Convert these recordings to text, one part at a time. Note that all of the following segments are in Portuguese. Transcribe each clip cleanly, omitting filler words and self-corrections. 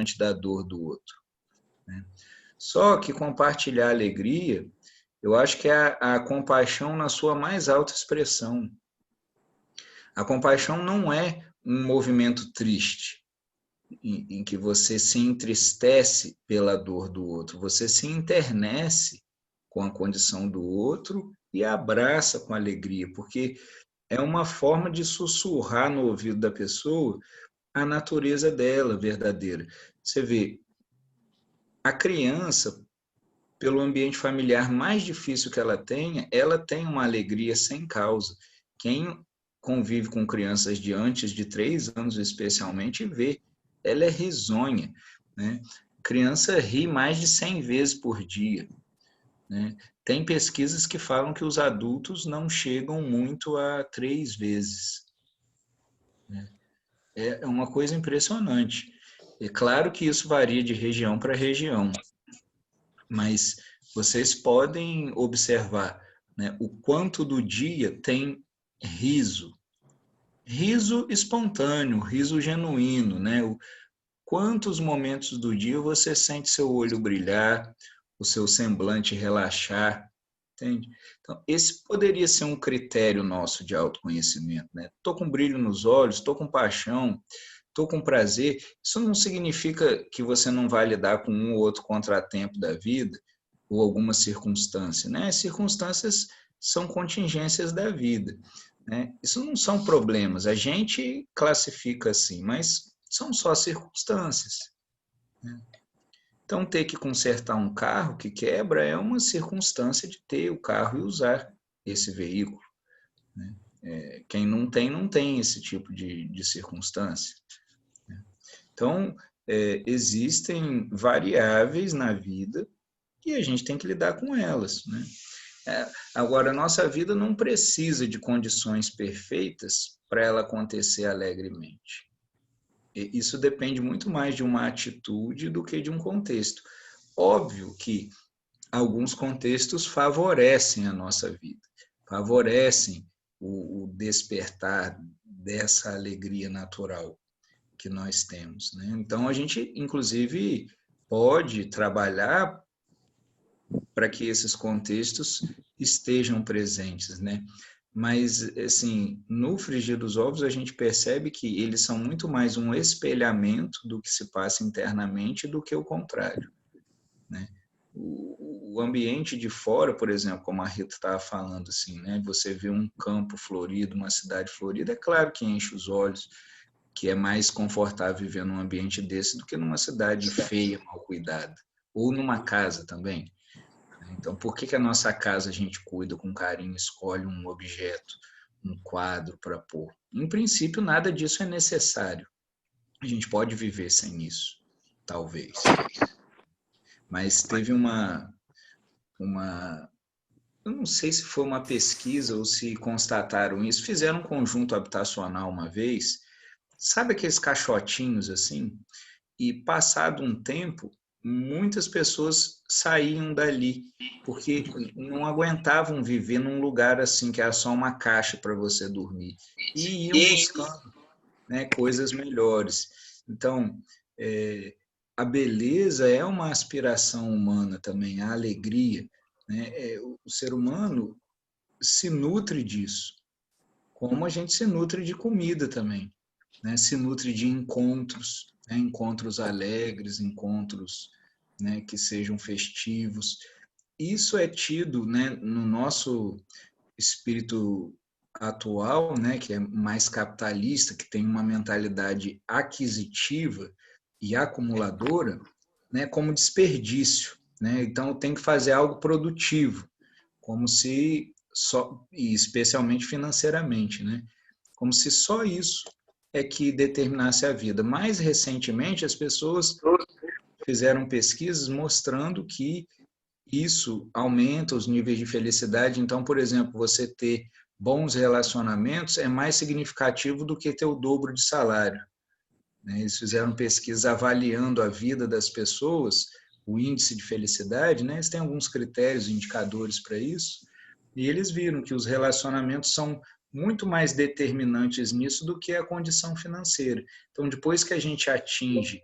diante da dor do outro, né? Só que compartilhar a alegria, eu acho que é a compaixão na sua mais alta expressão. A compaixão não é um movimento triste, em que você se entristece pela dor do outro, você se internece com a condição do outro e abraça com alegria, porque é uma forma de sussurrar no ouvido da pessoa a natureza dela verdadeira. Você vê, a criança, pelo ambiente familiar mais difícil que ela tem uma alegria sem causa. Quem convive com crianças de antes de 3 anos, especialmente, vê, ela é risonha, né? Criança ri mais de 100 vezes por dia, né? Tem pesquisas que falam que os adultos não chegam muito a 3 vezes, né? É uma coisa impressionante. É claro que isso varia de região para região, mas vocês podem observar, né, o quanto do dia tem riso. Riso espontâneo, riso genuíno, né? Quantos momentos do dia você sente seu olho brilhar, o seu semblante relaxar, entende? Então, esse poderia ser um critério nosso de autoconhecimento, né? Estou com brilho nos olhos, estou com paixão, estou com prazer. Isso não significa que você não vai lidar com um ou outro contratempo da vida ou alguma circunstância, né? Circunstâncias são contingências da vida, né? Isso não são problemas, a gente classifica assim, mas são só circunstâncias, né? Então, ter que consertar um carro que quebra é uma circunstância de ter o carro e usar esse veículo, né? Quem não tem, não tem esse tipo de circunstância, né? Então, existem variáveis na vida e a gente tem que lidar com elas, né? Agora, a nossa vida não precisa de condições perfeitas para ela acontecer alegremente. Isso depende muito mais de uma atitude do que de um contexto. Óbvio que alguns contextos favorecem a nossa vida, favorecem o despertar dessa alegria natural que nós temos, né? Então, a gente, inclusive, pode trabalhar para que esses contextos estejam presentes, né? Mas, assim, no frigir dos ovos, a gente percebe que eles são muito mais um espelhamento do que se passa internamente do que o contrário, né? O ambiente de fora, por exemplo, como a Rita estava falando, assim, né? Você vê um campo florido, uma cidade florida, é claro que enche os olhos, que é mais confortável viver num ambiente desse do que numa cidade feia, mal cuidada, ou numa casa também. Então, por que a nossa casa a gente cuida com carinho, escolhe um objeto, um quadro para pôr? Em princípio, nada disso é necessário. A gente pode viver sem isso, talvez. Mas teve eu não sei se foi uma pesquisa ou se constataram isso, fizeram um conjunto habitacional uma vez, sabe aqueles caixotinhos assim? E passado um tempo, muitas pessoas saíam dali, porque não aguentavam viver num lugar assim, que era só uma caixa para você dormir, e iam buscando, né, coisas melhores. Então, a beleza é uma aspiração humana também, a alegria, né? O ser humano se nutre disso, como a gente se nutre de comida também, né? Se nutre de encontros, né? Encontros alegres, encontros, né, que sejam festivos. Isso é tido, né, no nosso espírito atual, né, que é mais capitalista, que tem uma mentalidade aquisitiva e acumuladora, né, como desperdício, né? Então tem que fazer algo produtivo, como se só, e especialmente financeiramente, né? Como se só isso é que determinasse a vida. Mais recentemente, as pessoas fizeram pesquisas mostrando que isso aumenta os níveis de felicidade. Então, por exemplo, você ter bons relacionamentos é mais significativo do que ter o dobro de salário, né? Eles fizeram pesquisas avaliando a vida das pessoas, o índice de felicidade, né? Eles têm alguns critérios, indicadores para isso, e eles viram que os relacionamentos são muito mais determinantes nisso do que a condição financeira. Então, depois que a gente atinge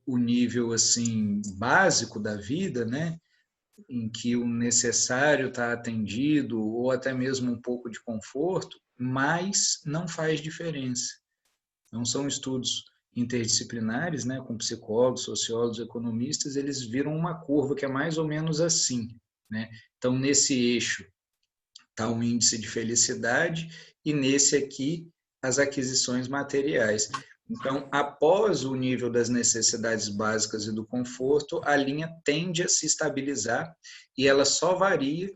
o nível assim básico da vida, né? Em que o necessário está atendido, ou até mesmo um pouco de conforto, mas não faz diferença. Então, são estudos interdisciplinares, né, com psicólogos, sociólogos, economistas, eles viram uma curva que é mais ou menos assim, né? Então, nesse eixo está o índice de felicidade e nesse aqui as aquisições materiais. Então, após o nível das necessidades básicas e do conforto, a linha tende a se estabilizar e ela só varia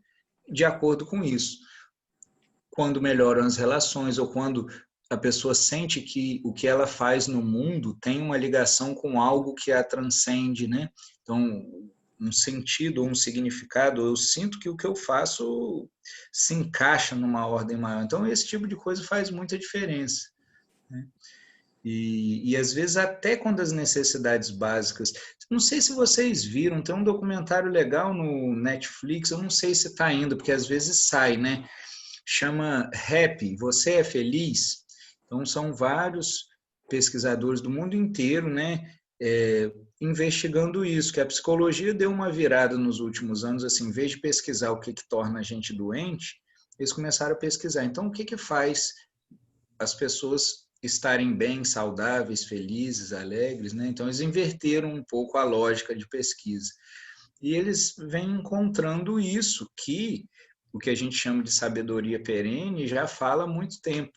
de acordo com isso. Quando melhoram as relações ou quando a pessoa sente que o que ela faz no mundo tem uma ligação com algo que a transcende, né? Então, um sentido ou um significado, eu sinto que o que eu faço se encaixa numa ordem maior. Então, esse tipo de coisa faz muita diferença, né? E às vezes até quando as necessidades básicas... Não sei se vocês viram, tem um documentário legal no Netflix, eu não sei se está indo, porque às vezes sai, né? Chama Happy, Você é Feliz? Então, são vários pesquisadores do mundo inteiro, né, investigando isso, que a psicologia deu uma virada nos últimos anos, assim, em vez de pesquisar o que torna a gente doente, eles começaram a pesquisar. Então, o que faz as pessoas estarem bem, saudáveis, felizes, alegres, né? Então, eles inverteram um pouco a lógica de pesquisa. E eles vêm encontrando isso, que o que a gente chama de sabedoria perene já fala há muito tempo,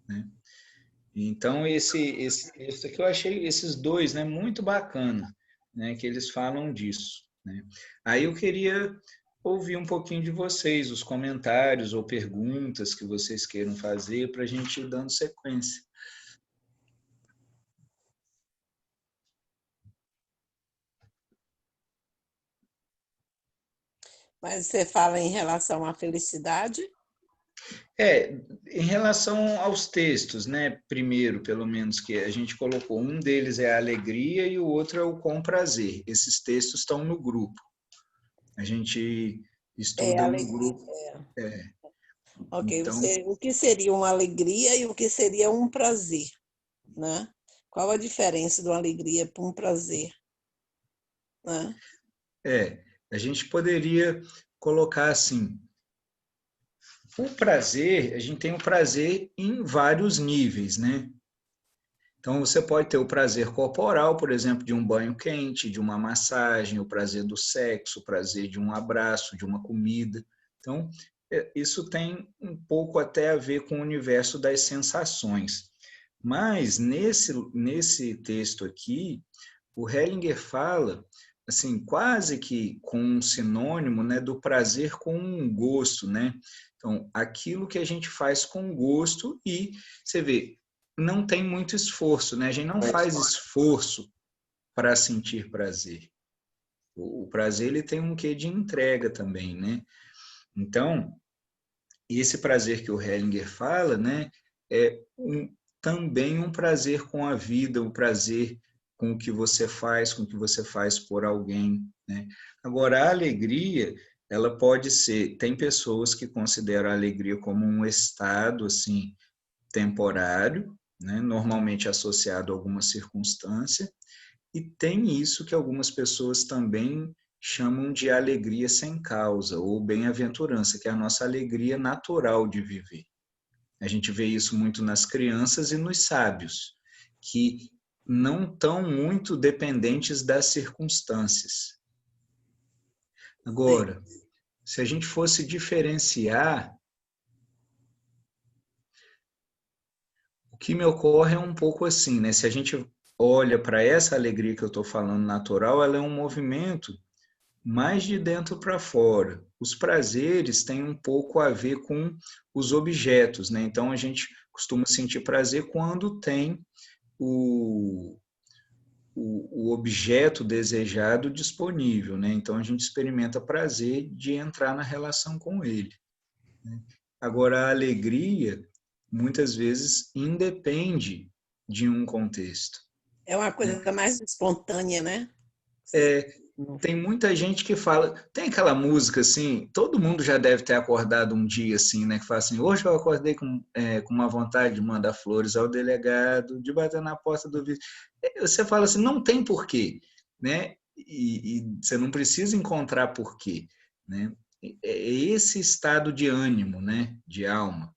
né? Então, esse aqui eu achei esses dois, né, muito bacana, né, que eles falam disso, né? Aí eu queria ouvir um pouquinho de vocês, os comentários ou perguntas que vocês queiram fazer para a gente ir dando sequência. Mas você fala em relação à felicidade? Em relação aos textos, né? Primeiro, pelo menos, que a gente colocou, um deles é a alegria e o outro é o com prazer. Esses textos estão no grupo. A gente estuda no Alegria. grupo. É, Ok, então, o que seria uma alegria e o que seria um prazer, né? Qual a diferença de uma alegria para um prazer, né? a gente poderia colocar assim, o prazer, a gente tem o prazer em vários níveis, né? Então, você pode ter o prazer corporal, por exemplo, de um banho quente, de uma massagem, o prazer do sexo, o prazer de um abraço, de uma comida. Então, isso tem um pouco até a ver com o universo das sensações. Mas, nesse texto aqui, o Hellinger fala, assim, quase que com um sinônimo, né, do prazer com um gosto, né? Então, aquilo que a gente faz com gosto e, você vê, não tem muito esforço, né? A gente não faz esforço para sentir prazer. O prazer ele tem um quê de entrega também, né? Então, esse prazer que o Hellinger fala, né, é também um prazer com a vida, um prazer com o que você faz, com o que você faz por alguém, né? Agora, a alegria, ela pode ser, tem pessoas que consideram a alegria como um estado, assim, temporário, né, normalmente associado a alguma circunstância, e tem isso que algumas pessoas também chamam de alegria sem causa, ou bem-aventurança, que é a nossa alegria natural de viver. A gente vê isso muito nas crianças e nos sábios, que não estão muito dependentes das circunstâncias. Sim. Agora, se a gente fosse diferenciar, o que me ocorre é um pouco assim, né? Se a gente olha para essa alegria que eu estou falando natural, ela é um movimento mais de dentro para fora. Os prazeres têm um pouco a ver com os objetos, né? Então a gente costuma sentir prazer quando tem o, o objeto desejado disponível, né? Então a gente experimenta prazer de entrar na relação com ele, né? Agora a alegria muitas vezes independe de um contexto, É uma né? coisa mais espontânea, né? É, tem muita gente que fala, tem aquela música assim, todo mundo já deve ter acordado um dia assim, né, que fala assim, hoje eu acordei com uma vontade de mandar flores ao delegado, de bater na porta do vice. Você fala assim, não tem porquê, né? E você não precisa encontrar porquê, né? É esse estado de ânimo, né, de alma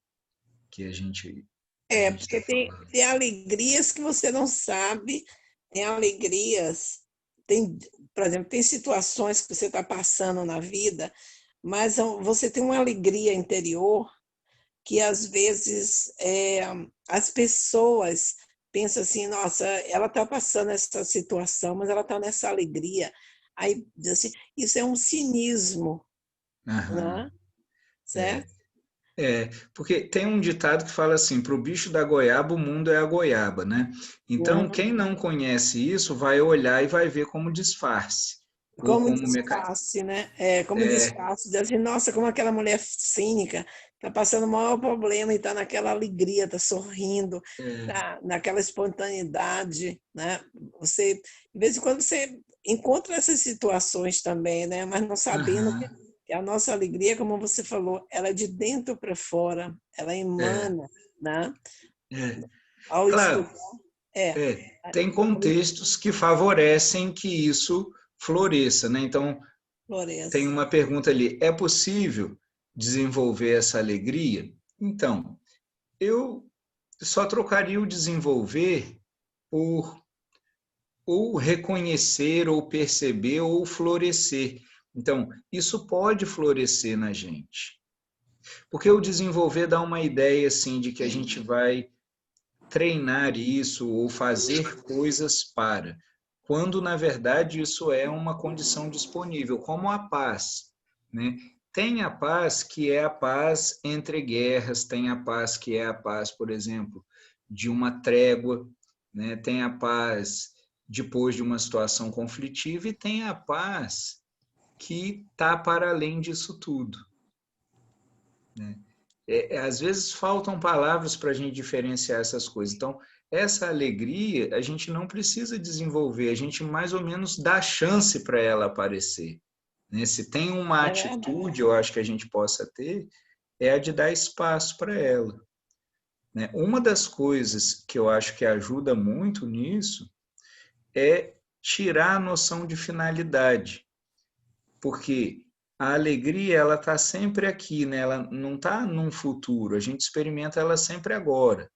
que a gente está Porque falando. tem alegrias que você não sabe, tem alegrias, tem, por exemplo, tem situações que você está passando na vida, mas você tem uma alegria interior que às vezes as pessoas pensam assim, nossa, ela está passando essa situação, mas ela está nessa alegria. Aí diz assim, isso é um cinismo, Aham, né? é. Certo? Porque tem um ditado que fala assim, para o bicho da goiaba, o mundo é a goiaba, né? Então, Uhum. quem não conhece isso vai olhar e vai ver como disfarce, ou Como como mecanismo. disfarce, né? Como É, disfarce, diz assim, nossa, como aquela mulher cínica está passando o maior problema e está naquela alegria, está sorrindo, é, tá naquela espontaneidade, né? Você, de vez em quando você encontra essas situações também, né? Mas não sabendo aham, que a nossa alegria, como você falou, ela é de dentro para fora, ela é, emana, né? é. Ao Claro, estudar, é, tem contextos que favorecem que isso floresça, né? Então, tem floresce. uma pergunta ali, é possível desenvolver essa alegria? Então, eu só trocaria o desenvolver por ou reconhecer, ou perceber, ou florescer. Então, isso pode florescer na gente. Porque o desenvolver dá uma ideia assim de que a gente vai treinar isso ou fazer coisas para, quando na verdade isso é uma condição disponível, como a paz, né? Tem a paz que é a paz entre guerras, tem a paz que é a paz, por exemplo, de uma trégua, né? Tem a paz depois de uma situação conflitiva e tem a paz que está para além disso tudo, né? Às vezes faltam palavras para a gente diferenciar essas coisas. Então, essa alegria a gente não precisa desenvolver, a gente mais ou menos dá chance para ela aparecer, né? Se tem uma É verdade. atitude, eu acho que a gente possa ter, é a de dar espaço para ela, né? Uma das coisas que eu acho que ajuda muito nisso é tirar a noção de finalidade, porque a alegria ela está sempre aqui, né? Ela não está num futuro, a gente experimenta ela sempre agora,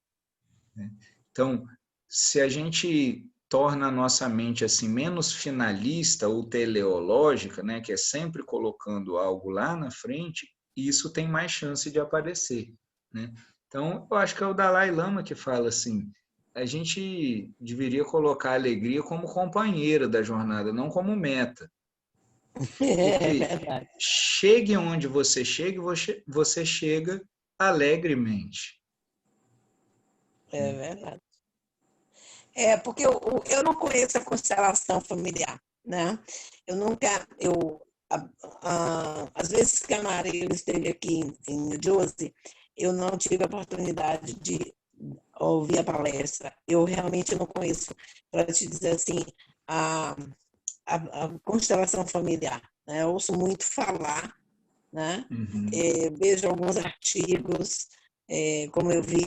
né? Então, se a gente torna a nossa mente assim menos finalista ou teleológica, né, que é sempre colocando algo lá na frente, isso tem mais chance de aparecer, né? Então, eu acho que é o Dalai Lama que fala assim, a gente deveria colocar a alegria como companheira da jornada, não como meta. É Porque verdade. chegue onde você chegue, você chega alegremente, É né? verdade. Porque eu não conheço a constelação familiar, né? Eu nunca, às vezes que a Maria esteve aqui em New Jersey, eu não tive a oportunidade de ouvir a palestra. Eu realmente não conheço, para te dizer assim, a, a constelação familiar, né? Eu ouço muito falar, né? Uhum. Vejo alguns artigos, como eu vi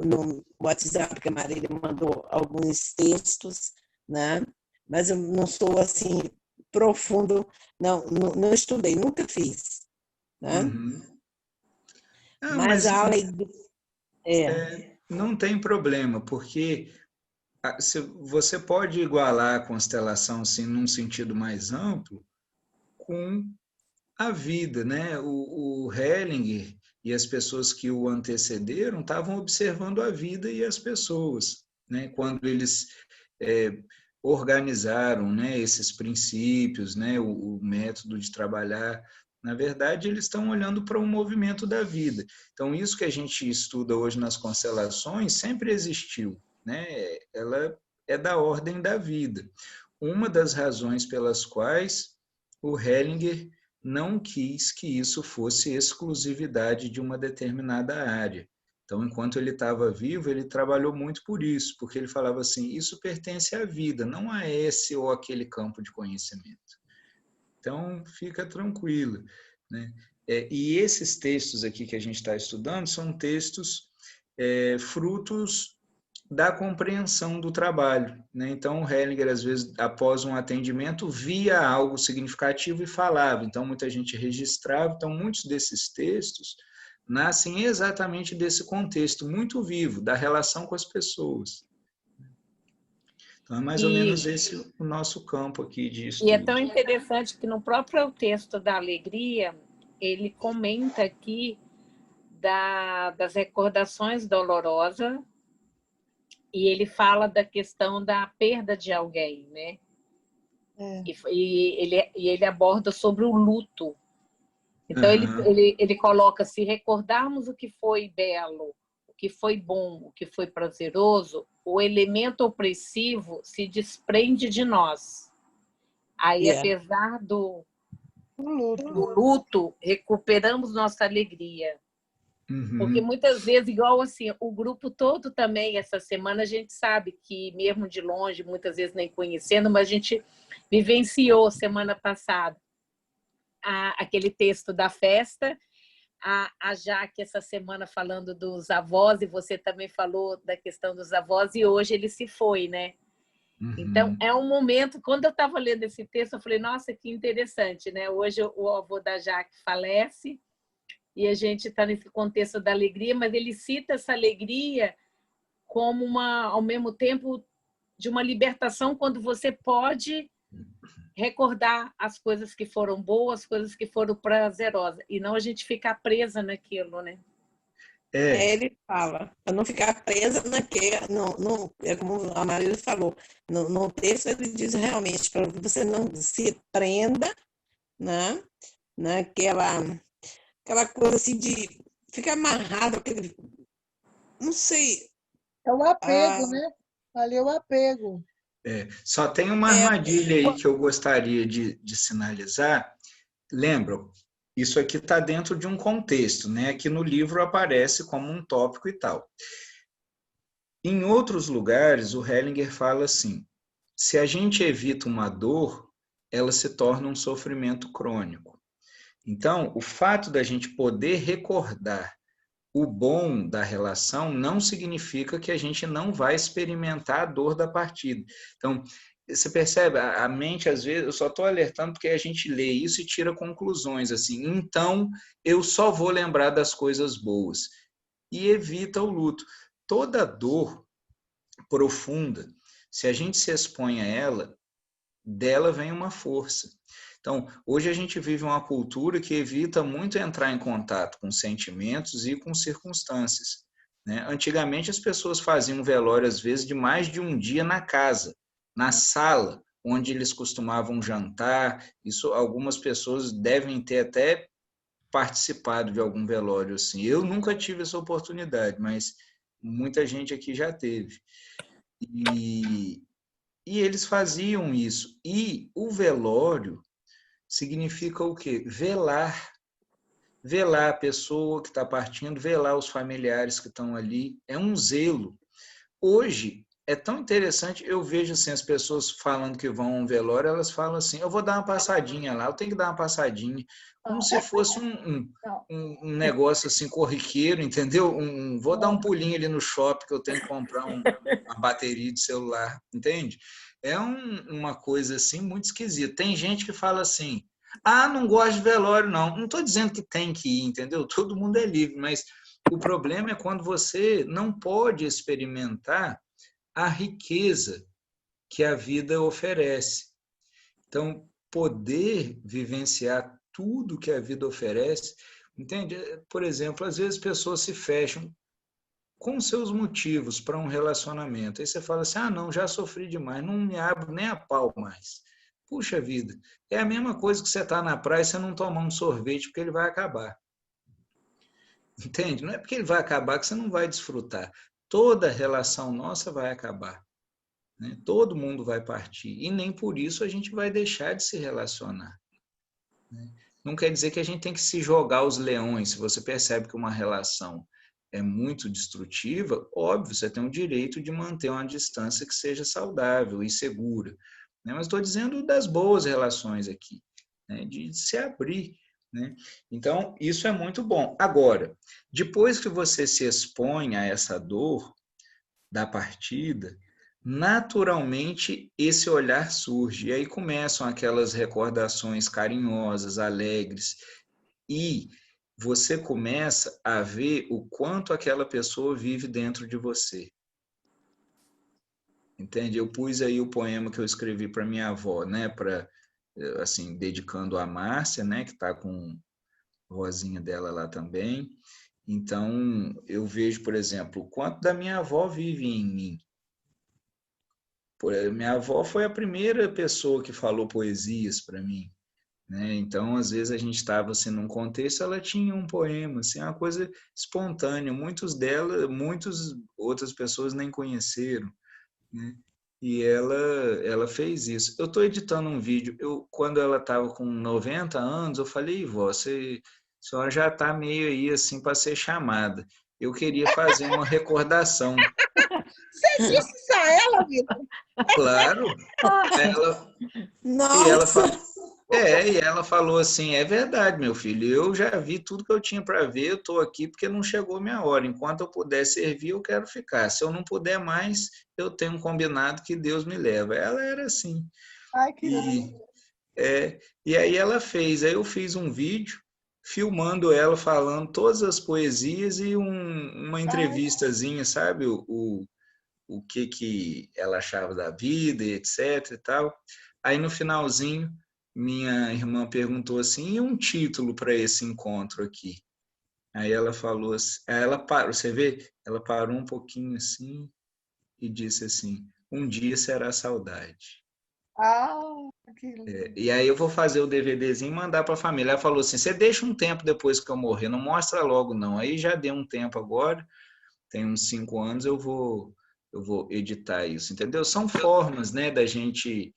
no WhatsApp que a Marília mandou alguns textos, né? Mas eu não sou assim profundo, não estudei, nunca fiz, né? Uhum. Ah, Mas mas a alegria é, não tem problema, porque se você pode igualar a constelação assim, num sentido mais amplo com a vida, né? O Hellinger e as pessoas que o antecederam estavam observando a vida e as pessoas, né? Quando eles é, organizaram, né, esses princípios, né, o método de trabalhar. Na verdade, eles estão olhando para o movimento da vida. Então, isso que a gente estuda hoje nas constelações sempre existiu, né? Ela é da ordem da vida. Uma das razões pelas quais o Hellinger não quis que isso fosse exclusividade de uma determinada área. Então, enquanto ele estava vivo, ele trabalhou muito por isso, porque ele falava assim: isso pertence à vida, não a esse ou aquele campo de conhecimento. Então, fica tranquilo, né? E esses textos aqui que a gente está estudando são textos frutos da compreensão do trabalho, né? Então, o Hellinger, às vezes, após um atendimento, via algo significativo e falava. Então, muita gente registrava. Então, muitos desses textos nascem exatamente desse contexto muito vivo, da relação com as pessoas. Então, é mais ou menos esse o nosso campo aqui de E é tão estudo. interessante que no próprio texto da alegria, ele comenta aqui das recordações dolorosas e ele fala da questão da perda de alguém, né? E ele aborda sobre o luto. Então, ele coloca, se recordarmos o que foi belo, o que foi bom, o que foi prazeroso, o elemento opressivo se desprende de nós. Aí, apesar do luto, recuperamos nossa alegria. Porque muitas vezes, igual assim, o grupo todo também, essa semana, a gente sabe que, mesmo de longe, muitas vezes nem conhecendo, mas a gente vivenciou semana passada aquele texto da festa, a Jaque essa semana falando dos avós, e você também falou da questão dos avós, e hoje ele se foi, né? Então, é um momento, quando eu estava lendo esse texto, eu falei, nossa, que interessante, né? Hoje o avô da Jaque falece, e a gente está nesse contexto da alegria, mas ele cita essa alegria como ao mesmo tempo, de uma libertação, quando você pode recordar as coisas que foram boas, as coisas que foram prazerosas, e não a gente ficar presa naquilo, né? Ele fala, para não ficar presa naquele, é como a Marília falou, no texto ele diz realmente, para que você não se prenda, né, aquela coisa assim de ficar amarrado, aquele, não sei. É o apego, né? Ali é o apego. Só tem uma armadilha aí que eu gostaria de sinalizar. Lembra, isso aqui está dentro de um contexto, né? Aqui no livro aparece como um tópico e tal. Em outros lugares, o Hellinger fala assim, se a gente evita uma dor, ela se torna um sofrimento crônico. Então, o fato da gente poder recordar o bom da relação não significa que a gente não vai experimentar a dor da partida. Então, você percebe, a mente, às vezes, eu só estou alertando porque a gente lê isso e tira conclusões, assim, então eu só vou lembrar das coisas boas. E evita o luto. Toda dor profunda, se a gente se expõe a ela, dela vem uma força. Então, hoje a gente vive uma cultura que evita muito entrar em contato com sentimentos e com circunstâncias, né? Antigamente as pessoas faziam um velório, às vezes, de mais de um dia na casa, na sala, onde eles costumavam jantar. Isso, algumas pessoas devem ter até participado de algum velório assim. Eu nunca tive essa oportunidade, mas muita gente aqui já teve. E eles faziam isso. E o velório significa o quê? Velar. Velar a pessoa que está partindo, velar os familiares que estão ali. É um zelo. Hoje, é tão interessante, eu vejo assim, as pessoas falando que vão a um velório, elas falam assim, eu vou dar uma passadinha lá, eu tenho que dar uma passadinha. Como se fosse um negócio assim, corriqueiro, entendeu? Vou dar um pulinho ali no shopping que eu tenho que comprar uma bateria de celular, entende? É uma coisa assim muito esquisita. Tem gente que fala assim, não gosto de velório, não. Não estou dizendo que tem que ir, entendeu? Todo mundo é livre, mas o problema é quando você não pode experimentar a riqueza que a vida oferece. Então, poder vivenciar tudo que a vida oferece, entende? Por exemplo, às vezes pessoas se fecham com seus motivos para um relacionamento. Aí você fala assim, não, já sofri demais, não me abro nem a pau mais. Puxa vida, é a mesma coisa que você está na praia e você não tomar um sorvete porque ele vai acabar. Entende? Não é porque ele vai acabar que você não vai desfrutar. Toda relação nossa vai acabar. Né? Todo mundo vai partir. E nem por isso a gente vai deixar de se relacionar. Né? Não quer dizer que a gente tem que se jogar aos leões. Se você percebe que uma relação é muito destrutiva, óbvio, você tem o direito de manter uma distância que seja saudável e segura. Né? Mas estou dizendo das boas relações aqui. né? De se abrir, né? Então, isso é muito bom. Agora, depois que você se expõe a essa dor da partida, naturalmente esse olhar surge, e aí começam aquelas recordações carinhosas, alegres, e você começa a ver o quanto aquela pessoa vive dentro de você. Entende? Eu pus aí o poema que eu escrevi para minha avó, né, para assim, dedicando a Márcia, né, que está com a vozinha dela lá também. Então, eu vejo, por exemplo, o quanto da minha avó vive em mim. Minha avó foi a primeira pessoa que falou poesias para mim, né? Então, às vezes a gente estava assim num contexto, ela tinha um poema, assim, uma coisa espontânea. Muitas outras pessoas nem conheceram, né? E ela fez isso. Eu estou editando um vídeo. Quando ela estava com 90 anos, eu falei, vó, a senhora já está meio aí assim para ser chamada. Eu queria fazer uma recordação. Você disse isso a ela, Vitor? Claro. Ela, e ela Nossa! falou, e ela falou assim, é verdade, meu filho, eu já vi tudo que eu tinha para ver, eu estou aqui porque não chegou minha hora. Enquanto eu puder servir, eu quero ficar. Se eu não puder mais, eu tenho um combinado que Deus me leva. Ela era assim. Ai, que E, lindo. e aí ela fez, aí eu fiz um vídeo filmando ela falando todas as poesias e uma Ai, entrevistazinha, sabe? O que ela achava da vida, e etc e tal. Aí no finalzinho, minha irmã perguntou assim, e um título para esse encontro aqui? Aí ela falou assim, aí ela parou, você vê? Ela parou um pouquinho assim e disse assim, um dia será saudade. ah, que lindo. E aí eu vou fazer o DVDzinho e mandar para a família. Ela falou assim, você deixa um tempo depois que eu morrer, não mostra logo não. Aí já deu um tempo agora, tem uns 5 anos, eu vou editar isso, entendeu? São formas, né, da gente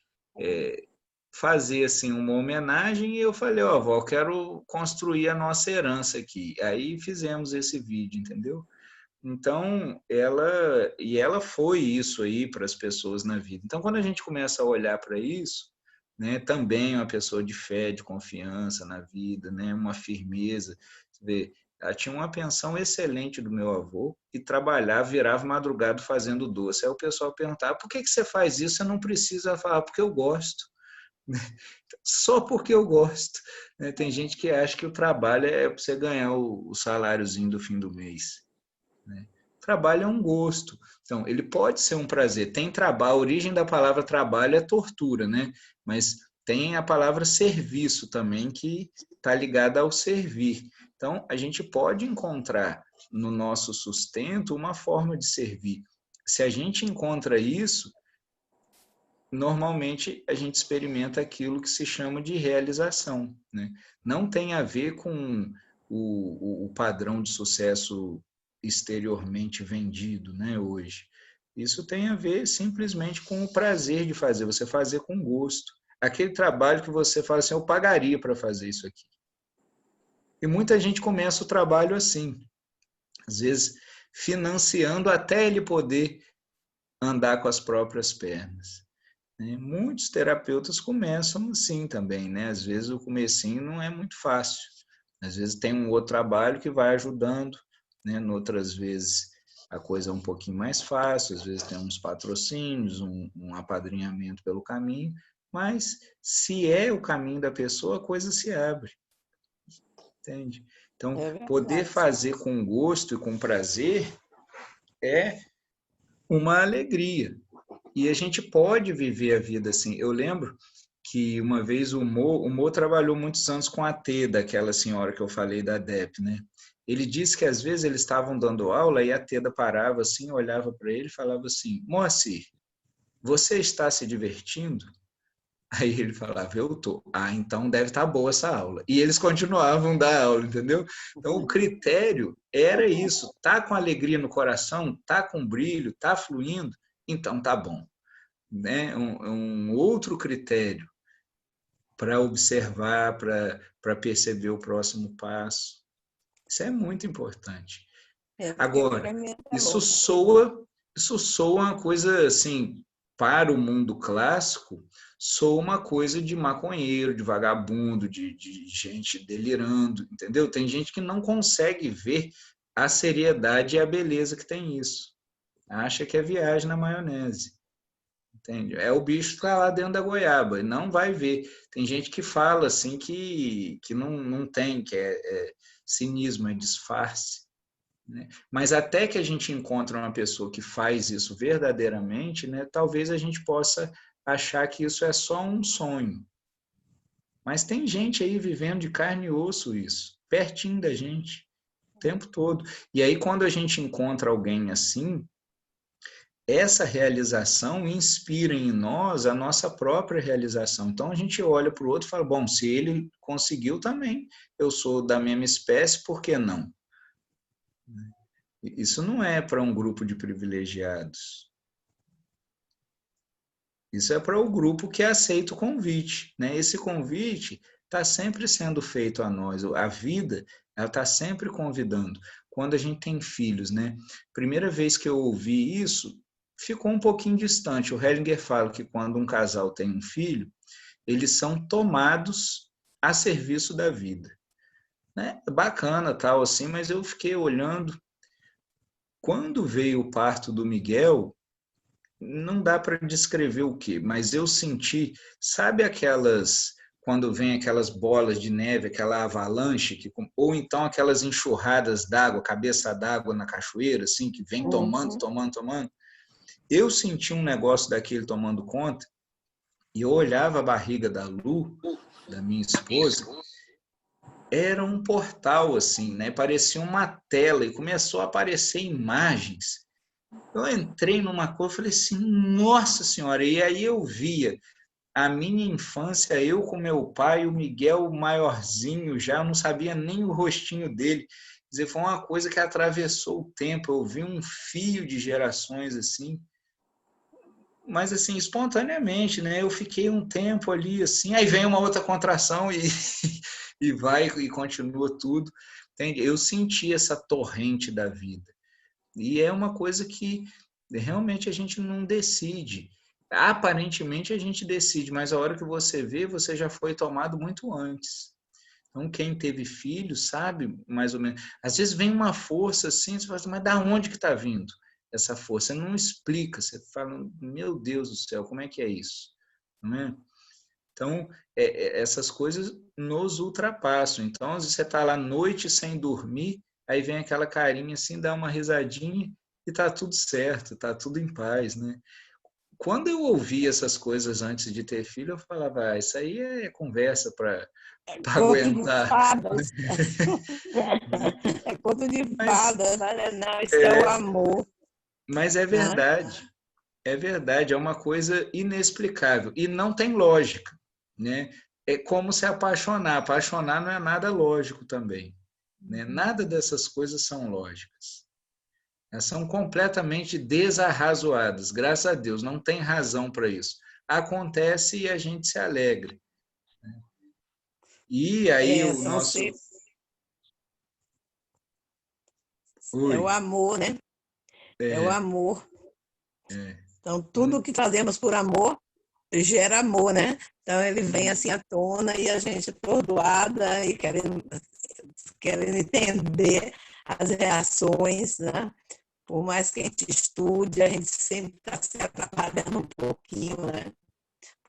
fazer assim uma homenagem, e eu falei, ó, vó, eu quero construir a nossa herança aqui. Aí fizemos esse vídeo, entendeu? Então, ela foi isso aí para as pessoas na vida. Então, quando a gente começa a olhar para isso, né, também uma pessoa de fé, de confiança na vida, né, uma firmeza. Você vê, ela tinha uma pensão excelente do meu avô e trabalhava, virava madrugada fazendo doce. Aí o pessoal perguntava, por que você faz isso? Você não precisa falar, porque eu gosto. Só porque eu gosto. Né? Tem gente que acha que o trabalho é para você ganhar o saláriozinho do fim do mês. Né? Trabalho é um gosto. Então, ele pode ser um prazer. Tem trabalho, a origem da palavra trabalho é tortura, né? Mas tem a palavra serviço também, que está ligada ao servir. Então, a gente pode encontrar no nosso sustento uma forma de servir. Se a gente encontra isso, normalmente a gente experimenta aquilo que se chama de realização, né? Não tem a ver com o padrão de sucesso exteriormente vendido, né, hoje. Isso tem a ver simplesmente com o prazer de fazer, você fazer com gosto. Aquele trabalho que você fala assim, eu pagaria para fazer isso aqui. E muita gente começa o trabalho assim, às vezes financiando até ele poder andar com as próprias pernas. Muitos terapeutas começam assim também, né? Às vezes o comecinho não é muito fácil. Às vezes tem um outro trabalho que vai ajudando, né? Outras vezes a coisa é um pouquinho mais fácil, às vezes tem uns patrocínios, um apadrinhamento pelo caminho, mas se é o caminho da pessoa, a coisa se abre, entende? Então, poder fazer com gosto e com prazer é uma alegria. E a gente pode viver a vida assim. Eu lembro que uma vez o Mo trabalhou muitos anos com a T, daquela senhora que eu falei da DEP, né? Ele disse que às vezes eles estavam dando aula e a Teda parava assim, olhava para ele e falava assim, Moacir, você está se divertindo? Aí ele falava, eu tô. Ah, então deve estar boa essa aula. E eles continuavam da aula, entendeu? Então o critério era isso, tá com alegria no coração, tá com brilho, tá fluindo, então tá bom. Né? Um outro critério para observar, para perceber o próximo passo. Isso é muito importante. Porque Agora, para mim é isso louco. soa uma coisa assim, para o mundo clássico, sou uma coisa de maconheiro, de vagabundo, de gente delirando, entendeu? Tem gente que não consegue ver a seriedade e a beleza que tem isso. Acha que é viagem na maionese. Entende? É o bicho que está lá dentro da goiaba, não vai ver. Tem gente que fala assim que não tem, que é cinismo, é disfarce. Né? Mas até que a gente encontre uma pessoa que faz isso verdadeiramente, né, talvez a gente possa achar que isso é só um sonho. Mas tem gente aí vivendo de carne e osso isso, pertinho da gente, o tempo todo. E aí quando a gente encontra alguém assim, essa realização inspira em nós a nossa própria realização. Então a gente olha para o outro e fala, bom, se ele conseguiu também, eu sou da mesma espécie, por que não? Isso não é para um grupo de privilegiados. Isso é para o grupo que aceita o convite. Né? Esse convite está sempre sendo feito a nós. A vida ela está sempre convidando. Quando a gente tem filhos, né? Primeira vez que eu ouvi isso, ficou um pouquinho distante. O Hellinger fala que quando um casal tem um filho, eles são tomados a serviço da vida. Né? Bacana, tal assim, mas eu fiquei olhando. Quando veio o parto do Miguel, não dá para descrever o que, mas eu senti, sabe quando vem aquelas bolas de neve, aquela avalanche, ou então aquelas enxurradas d'água, cabeça d'água na cachoeira, assim, que vem tomando. Eu senti um negócio daquele tomando conta, e eu olhava a barriga da Lu, da minha esposa, era um portal, assim, né? Parecia uma tela, e começou a aparecer imagens. Eu entrei numa coisa, falei assim, nossa senhora, e aí eu via a minha infância, eu com meu pai, o Miguel maiorzinho já, eu não sabia nem o rostinho dele. Quer dizer, foi uma coisa que atravessou o tempo, eu vi um fio de gerações assim, mas assim, espontaneamente, né? Eu fiquei um tempo ali assim, aí vem uma outra contração e vai e continua tudo. Entende? Eu senti essa torrente da vida. E é uma coisa que realmente a gente não decide. Aparentemente a gente decide, mas a hora que você vê, você já foi tomado muito antes. Então, quem teve filho sabe mais ou menos. Às vezes vem uma força assim, você fala assim, mas da onde que está vindo essa força? Você não explica, você fala, meu Deus do céu, como é que é isso? Não é? Então, essas coisas nos ultrapassam. Então, às vezes você está lá à noite sem dormir, aí vem aquela carinha assim, dá uma risadinha e está tudo certo, está tudo em paz, né? Quando eu ouvi essas coisas antes de ter filho, eu falava, ah, isso aí é conversa para Conto de aguentar. fadas. É conto de Mas, fadas. Não, isso é o amor. mas Né? é verdade, é uma coisa inexplicável e não tem lógica, né? É como se apaixonar. Apaixonar não é nada lógico também, né? Nada dessas coisas são lógicas. Elas são completamente desarrazoadas. Graças a Deus, não tem razão para isso. Acontece e a gente se alegra. E aí o São nosso... É o Oi. amor, né? É o amor. Então, tudo que fazemos por amor gera amor, né? Então, ele vem assim à tona e a gente atordoada e querendo entender as reações, né? Por mais que a gente estude, a gente sempre está se atrapalhando um pouquinho, né?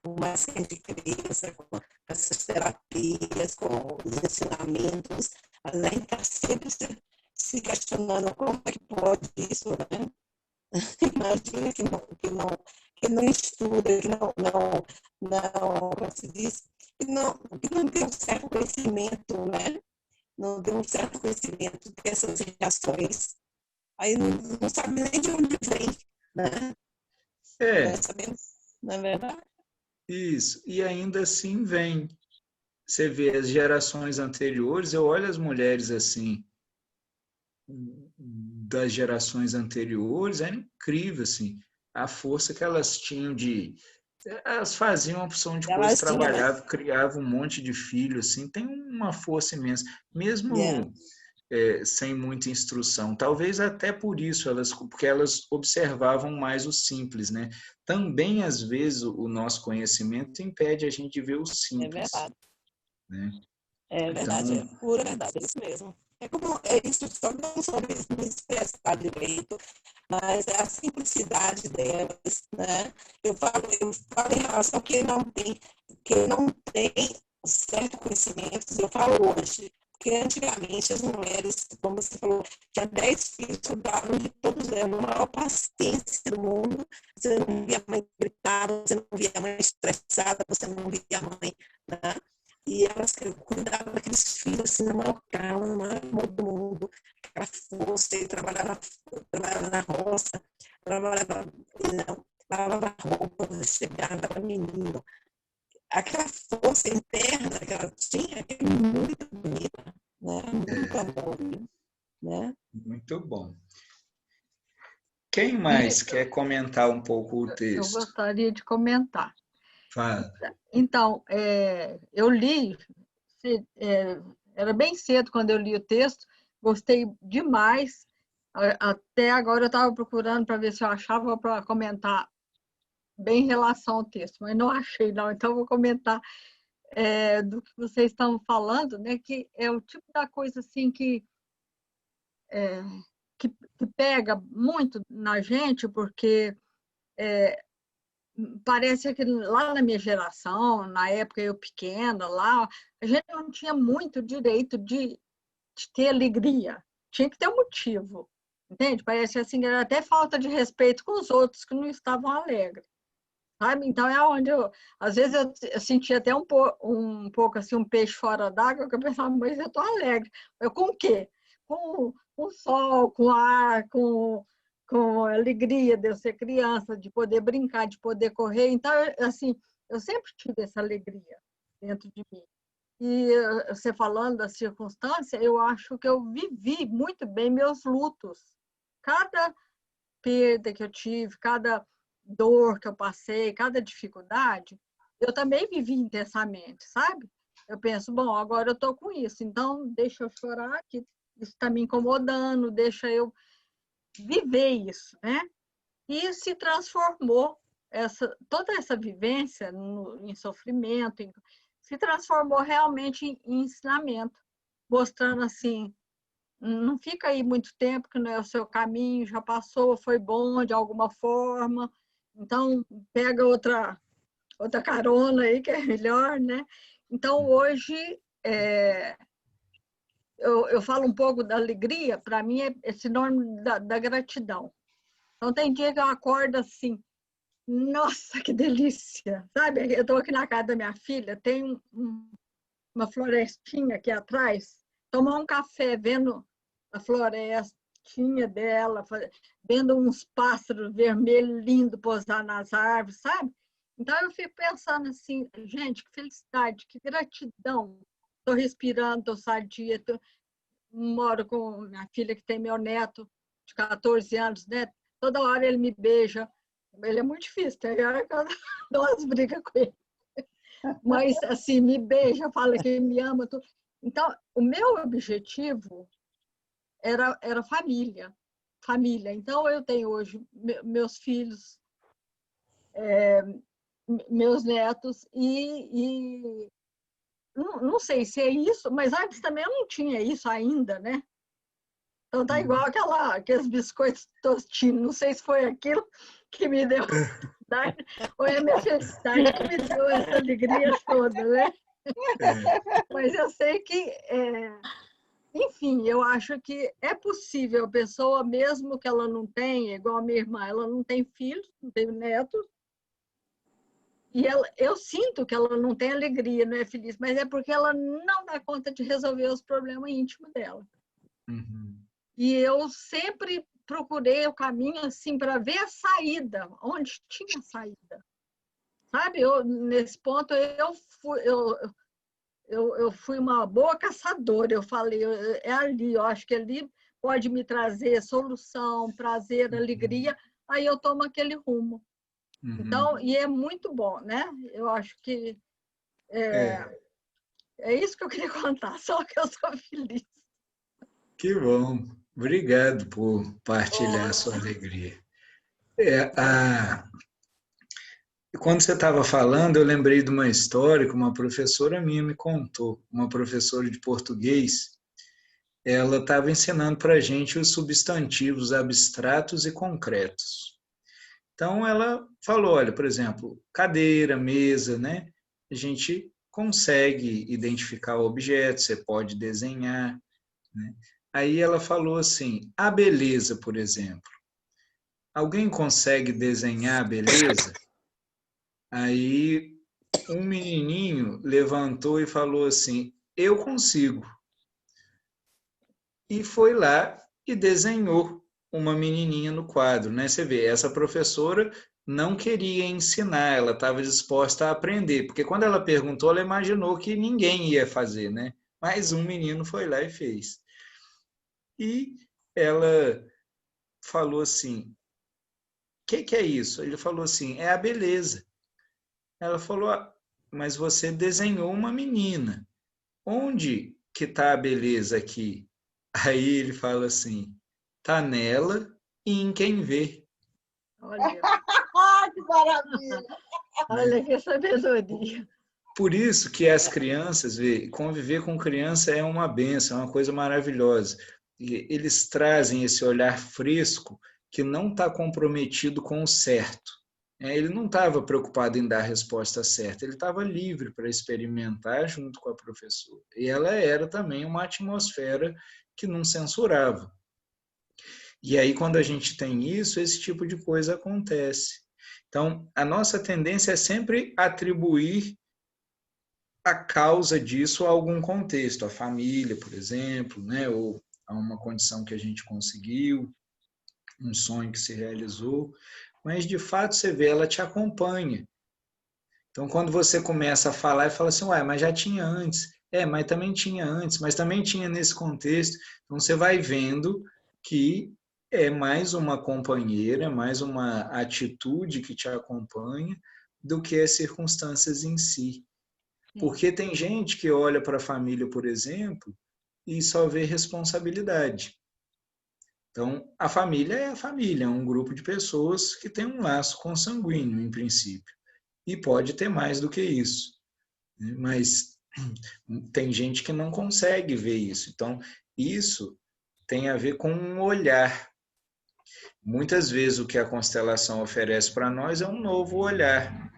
Por mais que a gente cresça com essas terapias, com os ensinamentos, a gente está sempre se questionando como é que pode isso, né? Imagina que não estuda, como se diz, que não tem um certo conhecimento, né? Não tem um certo conhecimento dessas reações. Aí não sabe nem de onde vem, né? Nós sabemos, não é verdade? Isso. E ainda assim vem. Você vê as gerações anteriores, eu olho as mulheres assim, das gerações anteriores, é incrível, assim, a força que elas tinham de... Elas faziam uma opção de coisa, Elas tinham, né? trabalhavam, criavam um monte de filhos, assim, tem uma força imensa. Yeah. Mesmo sem muita instrução. Talvez até por isso, porque elas observavam mais o simples, né? Também, às vezes, o nosso conhecimento impede a gente de ver o É simples. verdade. Né? É verdade, Então, é pura verdade, é isso mesmo. É como é isso, só não sobre não expressar direito, mas é a simplicidade delas, né? Eu falo em relação a quem não tem certo conhecimento, eu falo hoje, porque antigamente as mulheres, como você falou, tinha 10 filhos, cuidavam de todos eles, a maior paciência do mundo, você não via a mãe gritar, você não via a mãe estressada, você não via a mãe, né? E elas cuidavam daqueles filhos assim, na maior calma, no maior amor do mundo, aquela força, e trabalhava na roça, trabalhava, não, lavava roupa, chegava, era menino. Aquela força interna que ela tinha, que é muito bonita, né? Muito amor, né? muito bom. Quem E mais quer comentar um pouco o eu texto? gostaria de comentar. Fala. Então, eu li, era bem cedo quando eu li o texto, gostei demais. Até agora eu estava procurando para ver se eu achava para comentar bem em relação ao texto, mas não achei, não. Então, eu vou comentar do que vocês estão falando, né? Que é o tipo da coisa assim que pega muito na gente, porque parece que lá na minha geração, na época eu pequena, lá, a gente não tinha muito direito de ter alegria. Tinha que ter um motivo, entende? Parece assim, era até falta de respeito com os outros que não estavam alegres. Sabe? Então é onde às vezes eu sentia até um pouco assim, um peixe fora d'água, que eu pensava, mas eu estou alegre. Eu com o quê? Com o sol, com o ar, com a alegria de eu ser criança, de poder brincar, de poder correr. Então, assim, eu sempre tive essa alegria dentro de mim. E você falando da circunstância, eu acho que eu vivi muito bem meus lutos. Cada perda que eu tive, cada dor que eu passei, cada dificuldade, eu também vivi intensamente, sabe? Eu penso, bom, agora eu estou com isso, então deixa eu chorar, que isso está me incomodando, deixa eu viver isso, né? E se transformou, toda essa vivência em sofrimento, se transformou realmente em ensinamento, mostrando assim, não fica aí muito tempo que não é o seu caminho, já passou, foi bom de alguma forma, então pega outra carona aí que é melhor, né? Então hoje eu falo um pouco da alegria, para mim é sinônimo da gratidão. Então tem dia que eu acordo assim, nossa, que delícia, sabe? Eu estou aqui na casa da minha filha, tem uma florestinha aqui atrás, tomar um café vendo a florestinha dela, vendo uns pássaros vermelhos lindos pousar nas árvores, sabe? Então eu fico pensando assim, gente, que felicidade, que gratidão. Estou respirando, estou sadia, moro com minha filha que tem meu neto de 14 anos, né? Toda hora ele me beija. Ele é muito difícil, tem hora que eu dou umas brigas com ele. Mas, assim, me beija, fala que me ama. Tudo. Então, o meu objetivo era família. Família. Então, eu tenho hoje meus filhos, meus netos, e não sei se é isso, mas antes também eu não tinha isso ainda, né? Então, tá igual aqueles biscoitos tostinos. Não sei se foi aquilo que me deu felicidade, ou é a minha felicidade que me deu essa alegria toda, né? Mas eu sei que enfim, eu acho que é possível a pessoa, mesmo que ela não tenha, igual a minha irmã, ela não tem filhos, não tem netos, e eu sinto que ela não tem alegria, não é feliz, mas é porque ela não dá conta de resolver os problemas íntimos dela. Uhum. E eu sempre procurei o caminho assim para ver a saída, onde tinha saída. Sabe, nesse ponto eu fui uma boa caçadora, eu falei, é ali, eu acho que ali pode me trazer solução, prazer, alegria, aí eu tomo aquele rumo. Então, e é muito bom, né? Eu acho que é isso que eu queria contar, só que eu sou feliz. Que bom. Obrigado por partilhar a sua alegria. Quando você estava falando, eu lembrei de uma história que uma professora minha me contou, uma professora de português. Ela estava ensinando para a gente os substantivos abstratos e concretos. Então, ela falou, olha, por exemplo, cadeira, mesa, né? A gente consegue identificar o objeto, você pode desenhar, né? Aí ela falou assim, a beleza, por exemplo. Alguém consegue desenhar a beleza? Aí um menininho levantou e falou assim, eu consigo. E foi lá e desenhou uma menininha no quadro, né? Você vê, essa professora não queria ensinar, ela estava disposta a aprender, porque quando ela perguntou, ela imaginou que ninguém ia fazer, né? Mas um menino foi lá e fez. E ela falou assim, o que é isso? Ele falou assim, é a beleza. Ela falou, mas você desenhou uma menina. Onde que está a beleza aqui? Aí ele fala assim, tá nela e em quem vê. Olha, Que maravilha! olha que sabedoria. Por isso que as crianças, conviver com criança é uma benção, é uma coisa maravilhosa. E eles trazem esse olhar fresco que não está comprometido com o certo. Ele não estava preocupado em dar a resposta certa, ele estava livre para experimentar junto com a professora. E ela era também uma atmosfera que não censurava. E aí, quando a gente tem isso, esse tipo de coisa acontece. Então, a nossa tendência é sempre atribuir a causa disso a algum contexto, a família, por exemplo, né? Ou a uma condição que a gente conseguiu, um sonho que se realizou. Mas, de fato, você vê, ela te acompanha. Então, quando você começa a falar e fala assim, ué, mas já tinha antes. Mas também tinha antes, mas também tinha nesse contexto. Então, você vai vendo que é mais uma companheira, mais uma atitude que te acompanha do que as circunstâncias em si. Porque tem gente que olha para a família, por exemplo, e só vê responsabilidade. Então, a família é a família, é um grupo de pessoas que tem um laço consanguíneo, em princípio. E pode ter mais do que isso, né? Mas tem gente que não consegue ver isso. Então, isso tem a ver com um olhar. Muitas vezes o que a constelação oferece para nós é um novo olhar.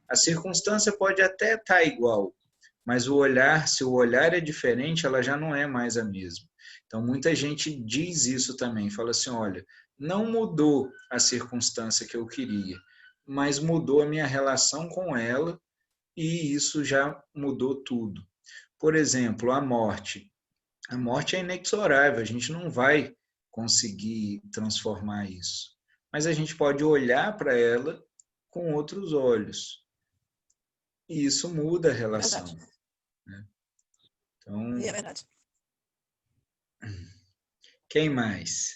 A circunstância pode até estar igual, mas o olhar, se o olhar é diferente, ela já não é mais a mesma. Então, muita gente diz isso também, fala assim, olha, não mudou a circunstância que eu queria, mas mudou a minha relação com ela e isso já mudou tudo. Por exemplo, a morte. A morte é inexorável, a gente não vai conseguir transformar isso. Mas a gente pode olhar para ela com outros olhos. E isso muda a relação. Verdade. Né? Então, É verdade. quem mais?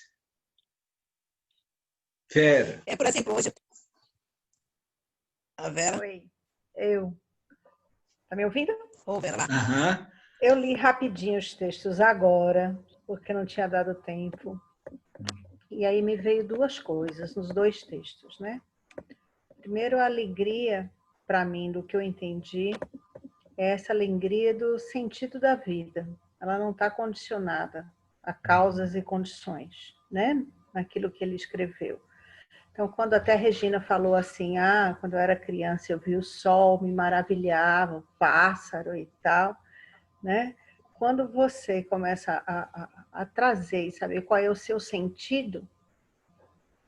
Vera. Por exemplo, hoje a Vera. Oi, eu. Tá me ouvindo? Ô, Vera, lá. Aham. Eu li rapidinho os textos agora, porque não tinha dado tempo. E aí me veio duas coisas nos dois textos, né? Primeiro, a alegria, para mim, do que eu entendi, é essa alegria do sentido da vida. Ela não está condicionada a causas e condições, né? Naquilo que ele escreveu. Então, quando até a Regina falou assim, quando eu era criança eu vi o sol, me maravilhava, o pássaro e tal, né? Quando você começa a trazer e saber qual é o seu sentido,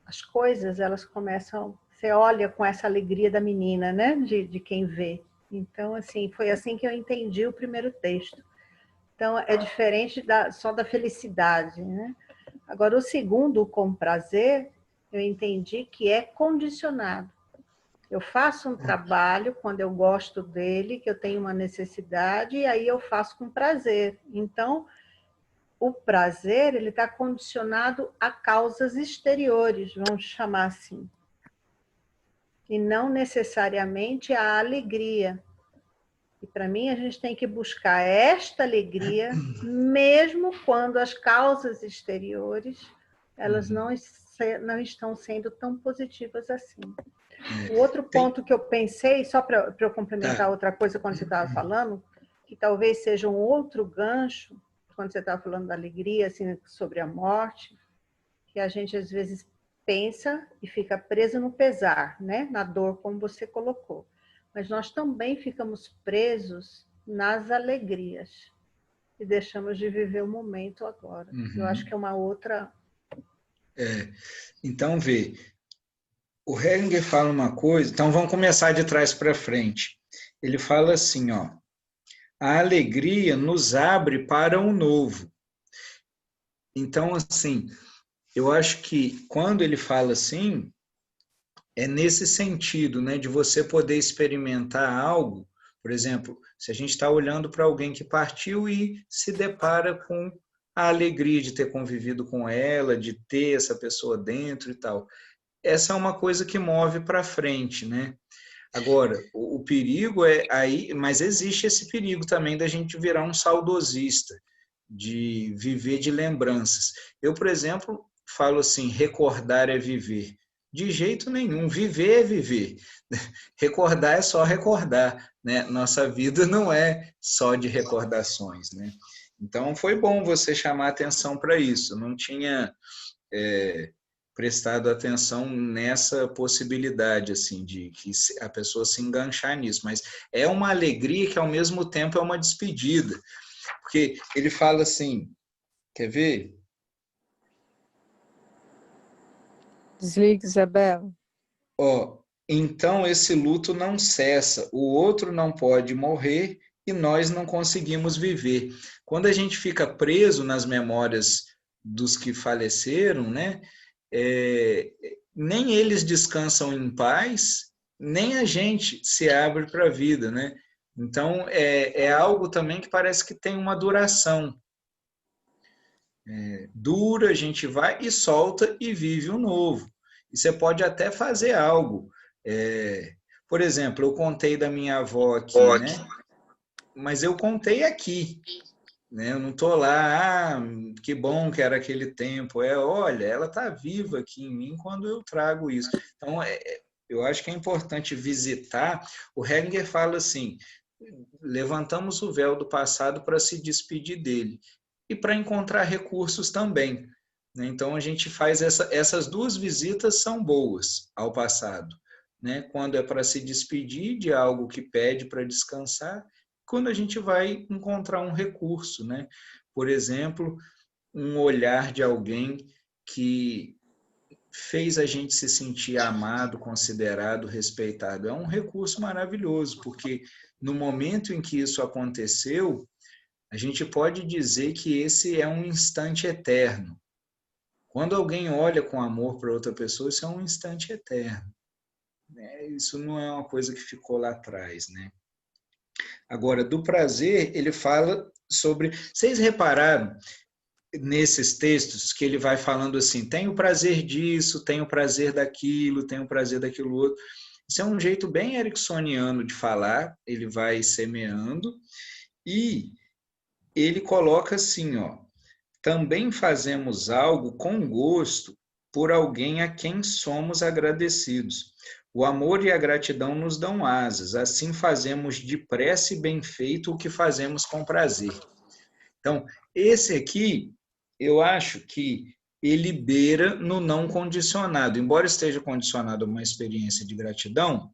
as coisas, elas começam, você olha com essa alegria da menina, né? De quem vê. Então, assim, foi assim que eu entendi o primeiro texto. Então, é diferente só da felicidade, né? Agora, o segundo, com prazer, eu entendi que é condicionado. Eu faço um trabalho quando eu gosto dele, que eu tenho uma necessidade, e aí eu faço com prazer. Então, o prazer ele está condicionado a causas exteriores, vamos chamar assim. E não necessariamente a alegria. E para mim a gente tem que buscar esta alegria, mesmo quando as causas exteriores elas não estão sendo tão positivas assim. O outro ponto que eu pensei, só para eu complementar outra coisa quando você estava falando, que talvez seja um outro gancho, quando você estava falando da alegria, assim, sobre a morte, que a gente às vezes pensa e fica preso no pesar, né? Na dor, como você colocou. Mas nós também ficamos presos nas alegrias e deixamos de viver o momento agora. Eu acho que é uma outra... Então, vê, o Hellinger fala uma coisa, então vamos começar de trás para frente. Ele fala assim, ó, a alegria nos abre para o novo. Então, assim, eu acho que quando ele fala assim, é nesse sentido, né, de você poder experimentar algo. Por exemplo, se a gente está olhando para alguém que partiu e se depara com a alegria de ter convivido com ela, de ter essa pessoa dentro e tal. Essa é uma coisa que move para frente, né? Agora, o perigo é aí, mas existe esse perigo também da gente virar um saudosista, de viver de lembranças. Eu, por exemplo, falo assim, recordar é viver. De jeito nenhum, viver é viver. Recordar é só recordar, né? Nossa vida não é só de recordações, né? Então, foi bom você chamar atenção para isso. Não tinha prestado atenção nessa possibilidade, assim, de que a pessoa se enganchar nisso. Mas é uma alegria que, ao mesmo tempo, é uma despedida. Porque ele fala assim, quer ver? Desligue, Isabela. Ó, então esse luto não cessa, o outro não pode morrer e nós não conseguimos viver. Quando a gente fica preso nas memórias dos que faleceram, né? Nem eles descansam em paz, nem a gente se abre para a vida, né? Então, é algo também que parece que tem uma duração. Dura, a gente vai e solta e vive um novo. E você pode até fazer algo. Por exemplo, eu contei da minha avó aqui, né? Mas eu contei aqui, né? Eu não estou lá, que bom que era aquele tempo. Olha, ela está viva aqui em mim quando eu trago isso. Então, eu acho que é importante visitar. O Hellinger fala assim, levantamos o véu do passado para se despedir dele e para encontrar recursos também, né? Então, a gente faz essas duas visitas são boas ao passado, né? Quando é para se despedir de algo que pede para descansar, quando a gente vai encontrar um recurso, né? Por exemplo, um olhar de alguém que fez a gente se sentir amado, considerado, respeitado. É um recurso maravilhoso, porque no momento em que isso aconteceu, a gente pode dizer que esse é um instante eterno. Quando alguém olha com amor para outra pessoa, isso é um instante eterno. Isso não é uma coisa que ficou lá atrás, né? Agora, do prazer, ele fala sobre... Vocês repararam nesses textos que ele vai falando assim, tem o prazer disso, tem o prazer daquilo, tem o prazer daquilo outro. Isso é um jeito bem ericksoniano de falar, ele vai semeando e ele coloca assim, ó, também fazemos algo com gosto por alguém a quem somos agradecidos. O amor e a gratidão nos dão asas, assim fazemos depressa e bem feito o que fazemos com prazer. Então, esse aqui, eu acho que ele beira no não condicionado. Embora esteja condicionado a uma experiência de gratidão,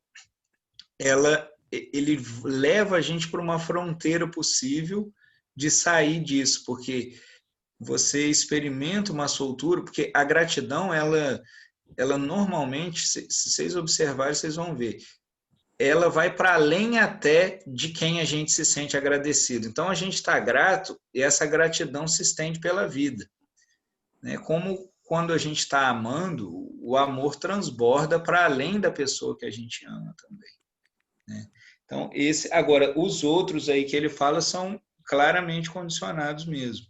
ele leva a gente para uma fronteira possível de sair disso, porque você experimenta uma soltura, porque a gratidão, ela normalmente, se vocês observarem, vocês vão ver, ela vai para além até de quem a gente se sente agradecido. Então, a gente está grato e essa gratidão se estende pela vida, né? Como quando a gente está amando, o amor transborda para além da pessoa que a gente ama também, né? Então, agora, os outros aí que ele fala são claramente condicionados mesmo.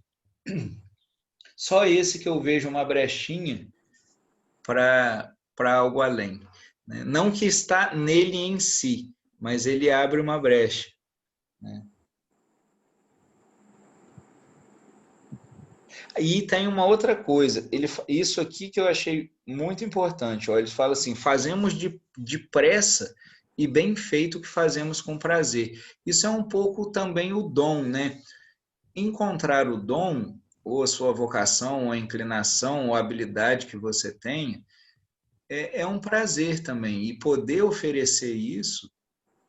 Só esse que eu vejo uma brechinha para algo além, né? Não que está nele em si, mas ele abre uma brecha. né? E tem uma outra coisa, isso aqui que eu achei muito importante, ó, ele fala assim, fazemos depressa e bem feito o que fazemos com prazer. Isso é um pouco também o dom, né? Encontrar o dom, ou a sua vocação, ou a inclinação, ou a habilidade que você tenha, é um prazer também. E poder oferecer isso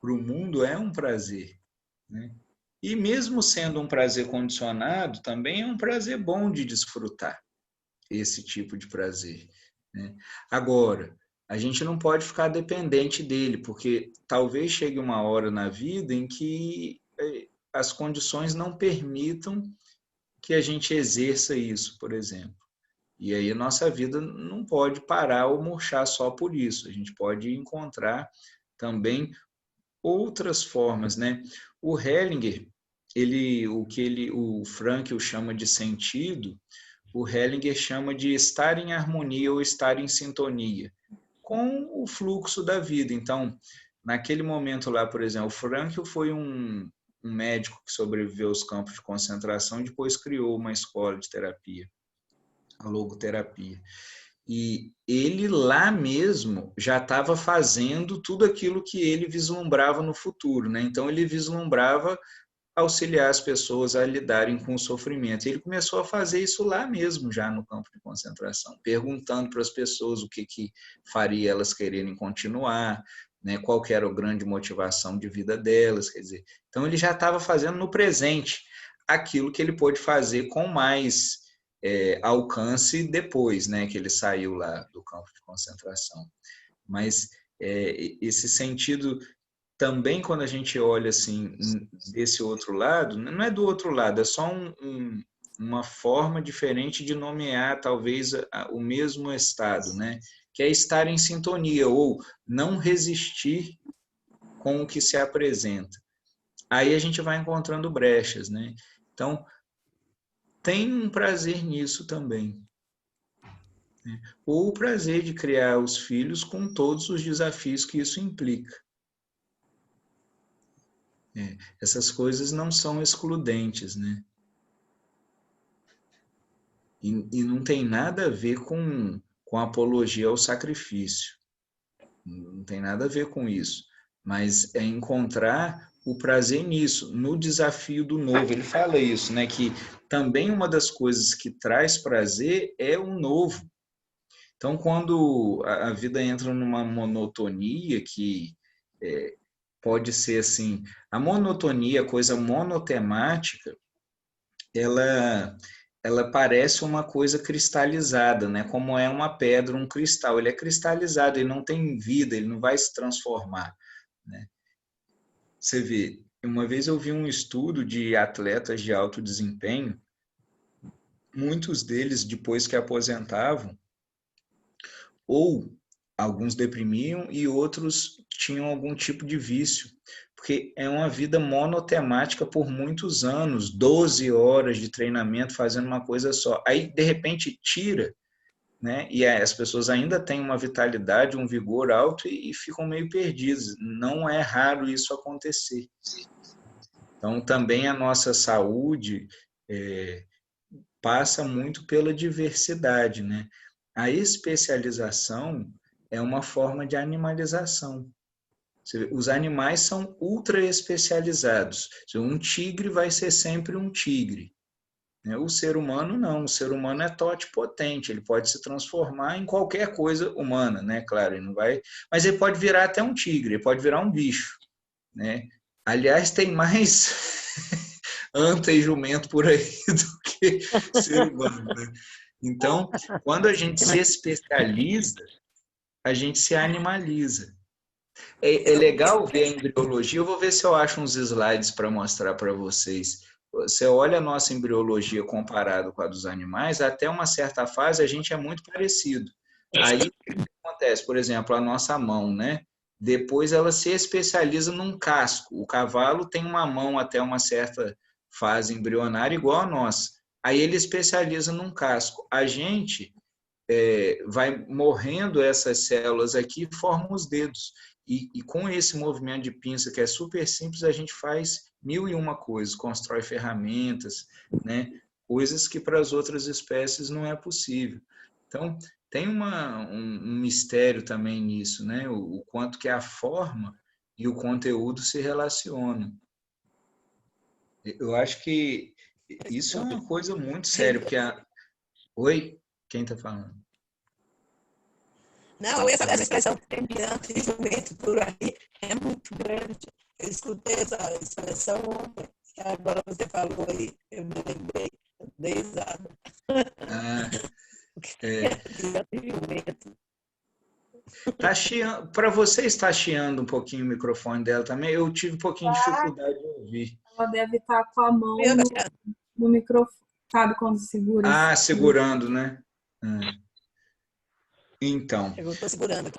para o mundo é um prazer, né? E mesmo sendo um prazer condicionado, também é um prazer bom de desfrutar esse tipo de prazer, né? Agora, a gente não pode ficar dependente dele, porque talvez chegue uma hora na vida em que as condições não permitam que a gente exerça isso, por exemplo. E aí a nossa vida não pode parar ou murchar só por isso. A gente pode encontrar também outras formas, né? O Hellinger, o Frankl chama de sentido, o Hellinger chama de estar em harmonia ou estar em sintonia com o fluxo da vida. Então, naquele momento lá, por exemplo, o Frankl foi um médico que sobreviveu aos campos de concentração e depois criou uma escola de terapia, a logoterapia. E ele lá mesmo já estava fazendo tudo aquilo que ele vislumbrava no futuro, né? Então ele vislumbrava auxiliar as pessoas a lidarem com o sofrimento. Ele começou a fazer isso lá mesmo, já no campo de concentração, perguntando para as pessoas o que faria elas quererem continuar, né? Qual que era a grande motivação de vida delas, quer dizer. Então ele já estava fazendo no presente aquilo que ele pôde fazer com mais alcance depois, né, que ele saiu lá do campo de concentração. Mas esse sentido também, quando a gente olha assim desse outro lado, não é do outro lado, é só uma forma diferente de nomear talvez o mesmo estado, né, que é estar em sintonia ou não resistir com o que se apresenta. Aí a gente vai encontrando brechas, né? Então, tem um prazer nisso também. Ou o prazer de criar os filhos com todos os desafios que isso implica. Essas coisas não são excludentes, né? E não tem nada a ver com apologia ao sacrifício. Não tem nada a ver com isso. Mas é encontrar o prazer nisso, no desafio do novo. Ele fala isso, né? Que também uma das coisas que traz prazer é o novo. Então, quando a vida entra numa monotonia que pode ser assim, a monotonia, a coisa monotemática, ela parece uma coisa cristalizada, né? Como é uma pedra, um cristal. Ele é cristalizado, ele não tem vida, ele não vai se transformar, né? Você vê, uma vez eu vi um estudo de atletas de alto desempenho, muitos deles, depois que aposentavam, ou alguns deprimiam e outros tinham algum tipo de vício, porque é uma vida monotemática por muitos anos, 12 horas de treinamento fazendo uma coisa só. Aí, de repente, tira, né? E as pessoas ainda têm uma vitalidade, um vigor alto e ficam meio perdidas. Não é raro isso acontecer. Então, também a nossa saúde passa muito pela diversidade, né? A especialização é uma forma de animalização. Os animais são ultra especializados. Um tigre vai ser sempre um tigre. O ser humano não. O ser humano é totipotente. Ele pode se transformar em qualquer coisa humana, né? Claro, ele não vai. Mas ele pode virar até um tigre. Ele pode virar um bicho, né? Aliás, tem mais anta e jumento por aí do que ser humano, né? Então, quando a gente se especializa, a gente se animaliza. É legal ver a embriologia. Eu vou ver se eu acho uns slides para mostrar para vocês. Você olha a nossa embriologia comparado com a dos animais, até uma certa fase a gente é muito parecido. Aí o que acontece? Por exemplo, a nossa mão, né? Depois ela se especializa num casco. O cavalo tem uma mão até uma certa fase embrionária igual a nossa. Aí ele especializa num casco. A gente vai morrendo essas células aqui e forma os dedos. E com esse movimento de pinça, que é super simples, a gente faz mil e uma coisas, constrói ferramentas, né? Coisas que para as outras espécies não é possível. Então, tem um mistério também nisso, né? O quanto que a forma e o conteúdo se relacionam. Eu acho que isso é uma coisa muito séria, porque Oi? Quem está falando? Não, essa expressão cambiante de jumento por aí é muito grande. Eu escutei essa expressão ontem, e agora você falou aí, eu me lembrei, dei risada. Tá chiando, para você está chiando um pouquinho o microfone dela também? Eu tive um pouquinho de dificuldade de ouvir. Ela deve estar com a mão no microfone, sabe quando segura? Segurando, né? Então, eu estou segurando aqui.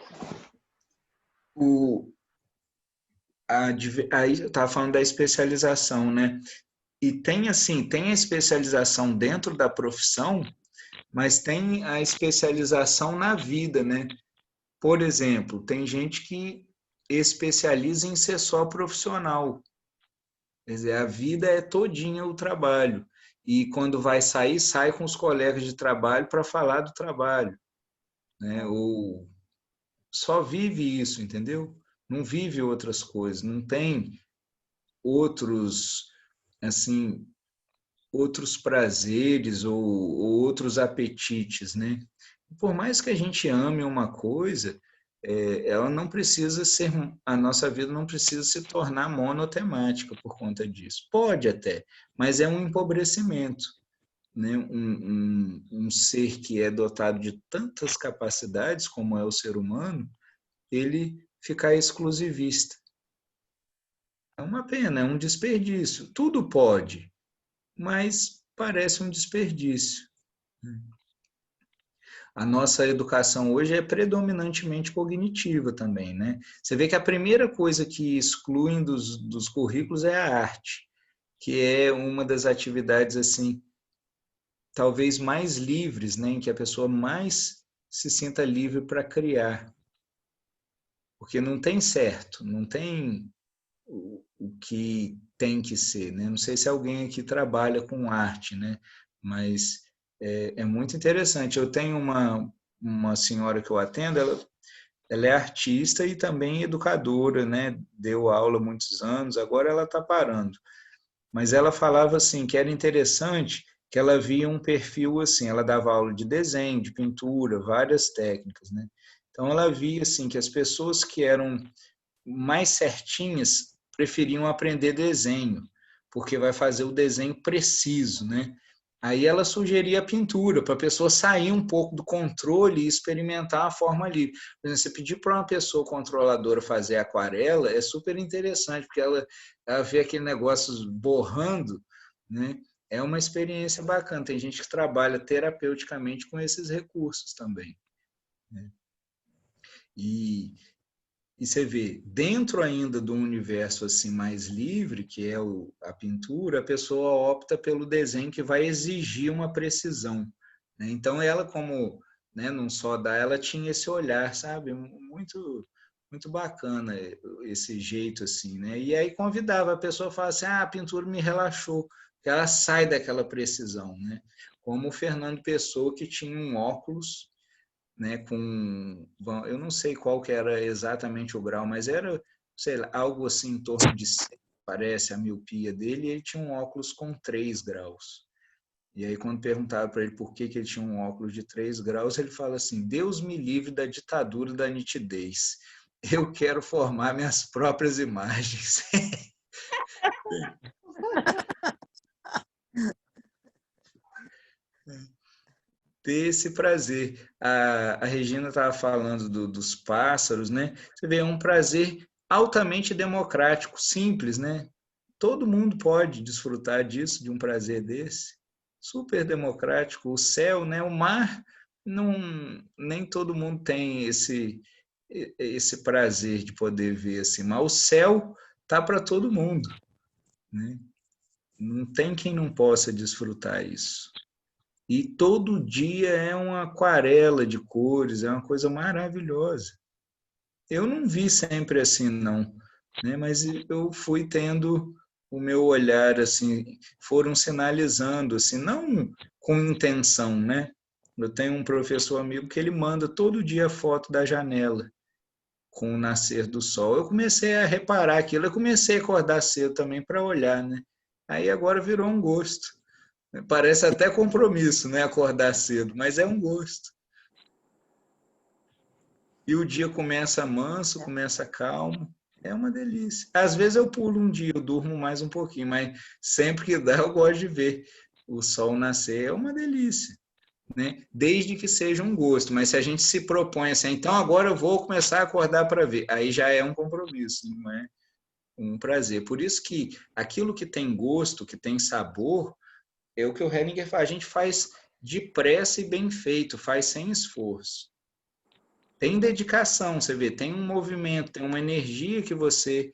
Aí eu estava falando da especialização, né? E tem assim, tem a especialização dentro da profissão, mas tem a especialização na vida, né? Por exemplo, tem gente que especializa em ser só profissional. Quer dizer, a vida é todinha o trabalho. E quando vai sair, sai com os colegas de trabalho para falar do trabalho, né? Ou só vive isso, entendeu? Não vive outras coisas, não tem outros, assim, outros prazeres ou outros apetites, né? Por mais que a gente ame uma coisa, ela não precisa ser, a nossa vida não precisa se tornar monotemática por conta disso. Pode até, mas é um empobrecimento, né? Um ser que é dotado de tantas capacidades como é o ser humano, ele ficar exclusivista. É uma pena, é um desperdício. Tudo pode, mas parece um desperdício. A nossa educação hoje é predominantemente cognitiva também, né? Você vê que a primeira coisa que excluem dos currículos é a arte, que é uma das atividades, assim, talvez mais livres, né? Em que a pessoa mais se sinta livre para criar. Porque não tem certo, não tem o que tem que ser, né? Não sei se alguém aqui trabalha com arte, né? Mas é muito interessante. Eu tenho uma senhora que eu atendo, ela é artista e também educadora, né? Deu aula há muitos anos, agora ela está parando. Mas ela falava assim que era interessante que ela via um perfil assim, ela dava aula de desenho, de pintura, várias técnicas, né? Então ela via assim que as pessoas que eram mais certinhas preferiam aprender desenho, porque vai fazer o desenho preciso, né? Aí ela sugeria a pintura, para a pessoa sair um pouco do controle e experimentar a forma livre. Por exemplo, você pedir para uma pessoa controladora fazer aquarela é super interessante, porque ela vê aquele negócio borrando, né? É uma experiência bacana. Tem gente que trabalha terapeuticamente com esses recursos também, né? E você vê, dentro ainda do universo assim mais livre, que é a pintura, a pessoa opta pelo desenho que vai exigir uma precisão, né? Então, ela como, né, não só dá, ela tinha esse olhar, sabe? Muito, muito bacana esse jeito assim, né? E aí convidava a pessoa a falar assim, a pintura me relaxou, porque ela sai daquela precisão, né? Como o Fernando Pessoa, que tinha um óculos, né, eu não sei qual que era exatamente o grau, mas era, sei lá, algo assim em torno de 6, parece, a miopia dele, e ele tinha um óculos com 3 graus. E aí, quando perguntaram para ele por que ele tinha um óculos de 3 graus, ele fala assim, Deus me livre da ditadura da nitidez. Eu quero formar minhas próprias imagens. Ter esse prazer. A Regina estava falando dos pássaros, né? Você vê, é um prazer altamente democrático, simples, né? Todo mundo pode desfrutar disso, de um prazer desse. Super democrático. O céu, né? O mar, não, nem todo mundo tem esse prazer de poder ver assim, mas o céu tá para todo mundo, né? Não tem quem não possa desfrutar isso. E todo dia é uma aquarela de cores, é uma coisa maravilhosa. Eu não vi sempre assim, não, né? Mas eu fui tendo o meu olhar assim foram sinalizando, assim, não com intenção, né? Eu tenho um professor amigo que ele manda todo dia foto da janela com o nascer do sol. Eu comecei a reparar aquilo, eu comecei a acordar cedo também para olhar, né? Aí agora virou um gosto. Parece até compromisso, né? Acordar cedo, mas é um gosto. E o dia começa manso, começa calmo. É uma delícia. Às vezes eu pulo um dia, eu durmo mais um pouquinho, mas sempre que dá eu gosto de ver o sol nascer. É uma delícia, né? Desde que seja um gosto. Mas se a gente se propõe assim, então agora eu vou começar a acordar para ver, aí já é um compromisso, não é um prazer. Por isso que aquilo que tem gosto, que tem sabor, é o que o Hellinger faz. A gente faz depressa e bem feito, faz sem esforço. Tem dedicação, você vê, tem um movimento, tem uma energia que você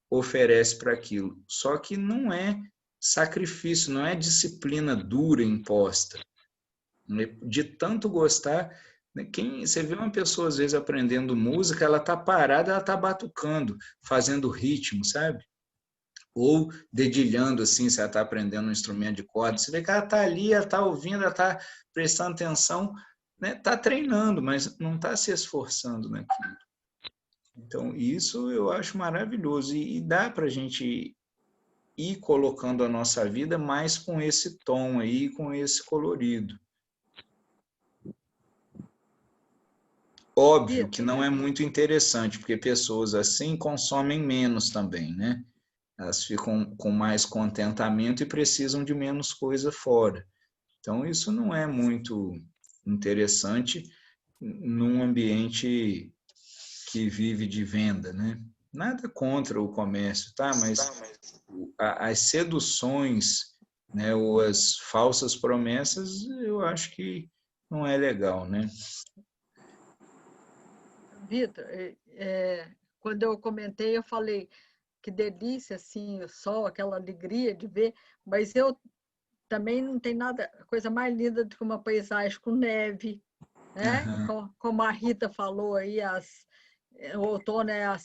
oferece para aquilo. Só que não é sacrifício, não é disciplina dura imposta. De tanto gostar, você vê uma pessoa às vezes aprendendo música, ela está parada, ela está batucando, fazendo ritmo, sabe? Ou dedilhando assim, se ela está aprendendo um instrumento de corda. Você vê que ela está ali, ela está ouvindo, ela está prestando atenção, né? Está treinando, mas não está se esforçando naquilo. Então, isso eu acho maravilhoso. E dá para a gente ir colocando a nossa vida mais com esse tom aí, com esse colorido. Óbvio que não é muito interessante, porque pessoas assim consomem menos também, né? Elas ficam com mais contentamento e precisam de menos coisa fora. Então, isso não é muito interessante num ambiente que vive de venda, né? Nada contra o comércio, tá? Mas as seduções, né, ou as falsas promessas, eu acho que não é legal, né? Vitor, quando eu comentei, eu falei que delícia, assim, o sol, aquela alegria de ver, mas eu também não tem nada, coisa mais linda do que uma paisagem com neve, né? Uhum. Como a Rita falou aí, o outono é a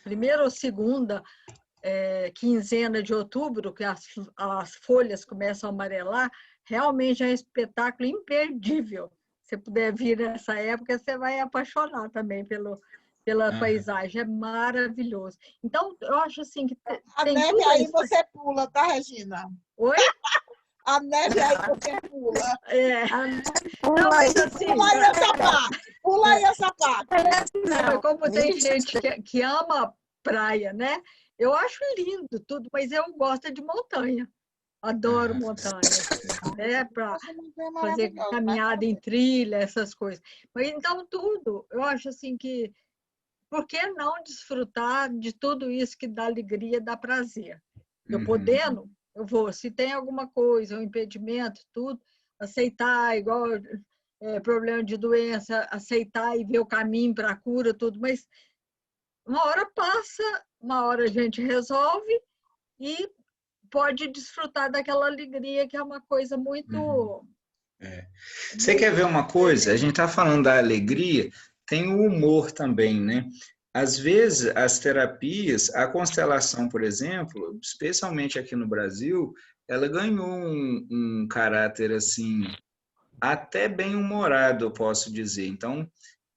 primeira ou segunda quinzena de outubro, que as folhas começam a amarelar, realmente é um espetáculo imperdível. Se puder vir nessa época, você vai apaixonar também pela paisagem, é maravilhoso. Então, eu acho assim que a tem neve tudo aí isso. Você pula, tá, Regina? Oi? A neve aí você pula. Não, mas assim, pula aí essa parte. Pula aí essa parte. Não, como tem gente que ama praia, né? Eu acho lindo tudo, mas eu gosto de montanha. Adoro montanha, assim, né? Para fazer caminhada em trilha, essas coisas. Mas então tudo, eu acho assim que por que não desfrutar de tudo isso que dá alegria, dá prazer? Eu podendo, eu vou. Se tem alguma coisa, um impedimento, tudo, aceitar, igual problema de doença, aceitar e ver o caminho para a cura, tudo. Mas uma hora passa, uma hora a gente resolve e pode desfrutar daquela alegria que é uma coisa muito... Você quer ver uma coisa? A gente está falando da alegria, tem o humor também, né? Às vezes, as terapias, a constelação, por exemplo, especialmente aqui no Brasil, ela ganhou um caráter, assim, até bem humorado, eu posso dizer. Então,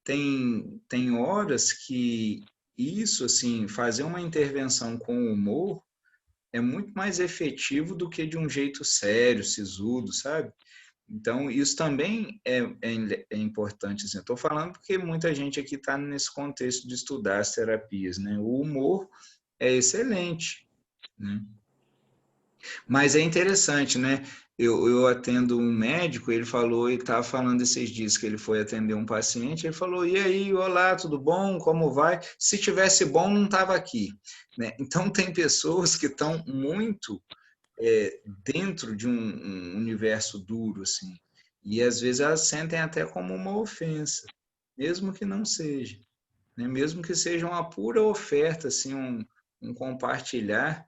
tem horas que isso, assim, fazer uma intervenção com humor é muito mais efetivo do que de um jeito sério, sisudo, sabe? Então, isso também é importante. Assim. Estou falando porque muita gente aqui está nesse contexto de estudar as terapias. Né? O humor é excelente. Né? Mas é interessante, né? Eu atendo um médico, ele estava falando esses dias que ele foi atender um paciente, ele falou, e aí, olá, tudo bom? Como vai? Se tivesse bom, não estava aqui. Né? Então, tem pessoas que estão muito dentro de um universo duro, assim. E às vezes elas sentem até como uma ofensa, mesmo que não seja, né? Mesmo que seja uma pura oferta, assim, um compartilhar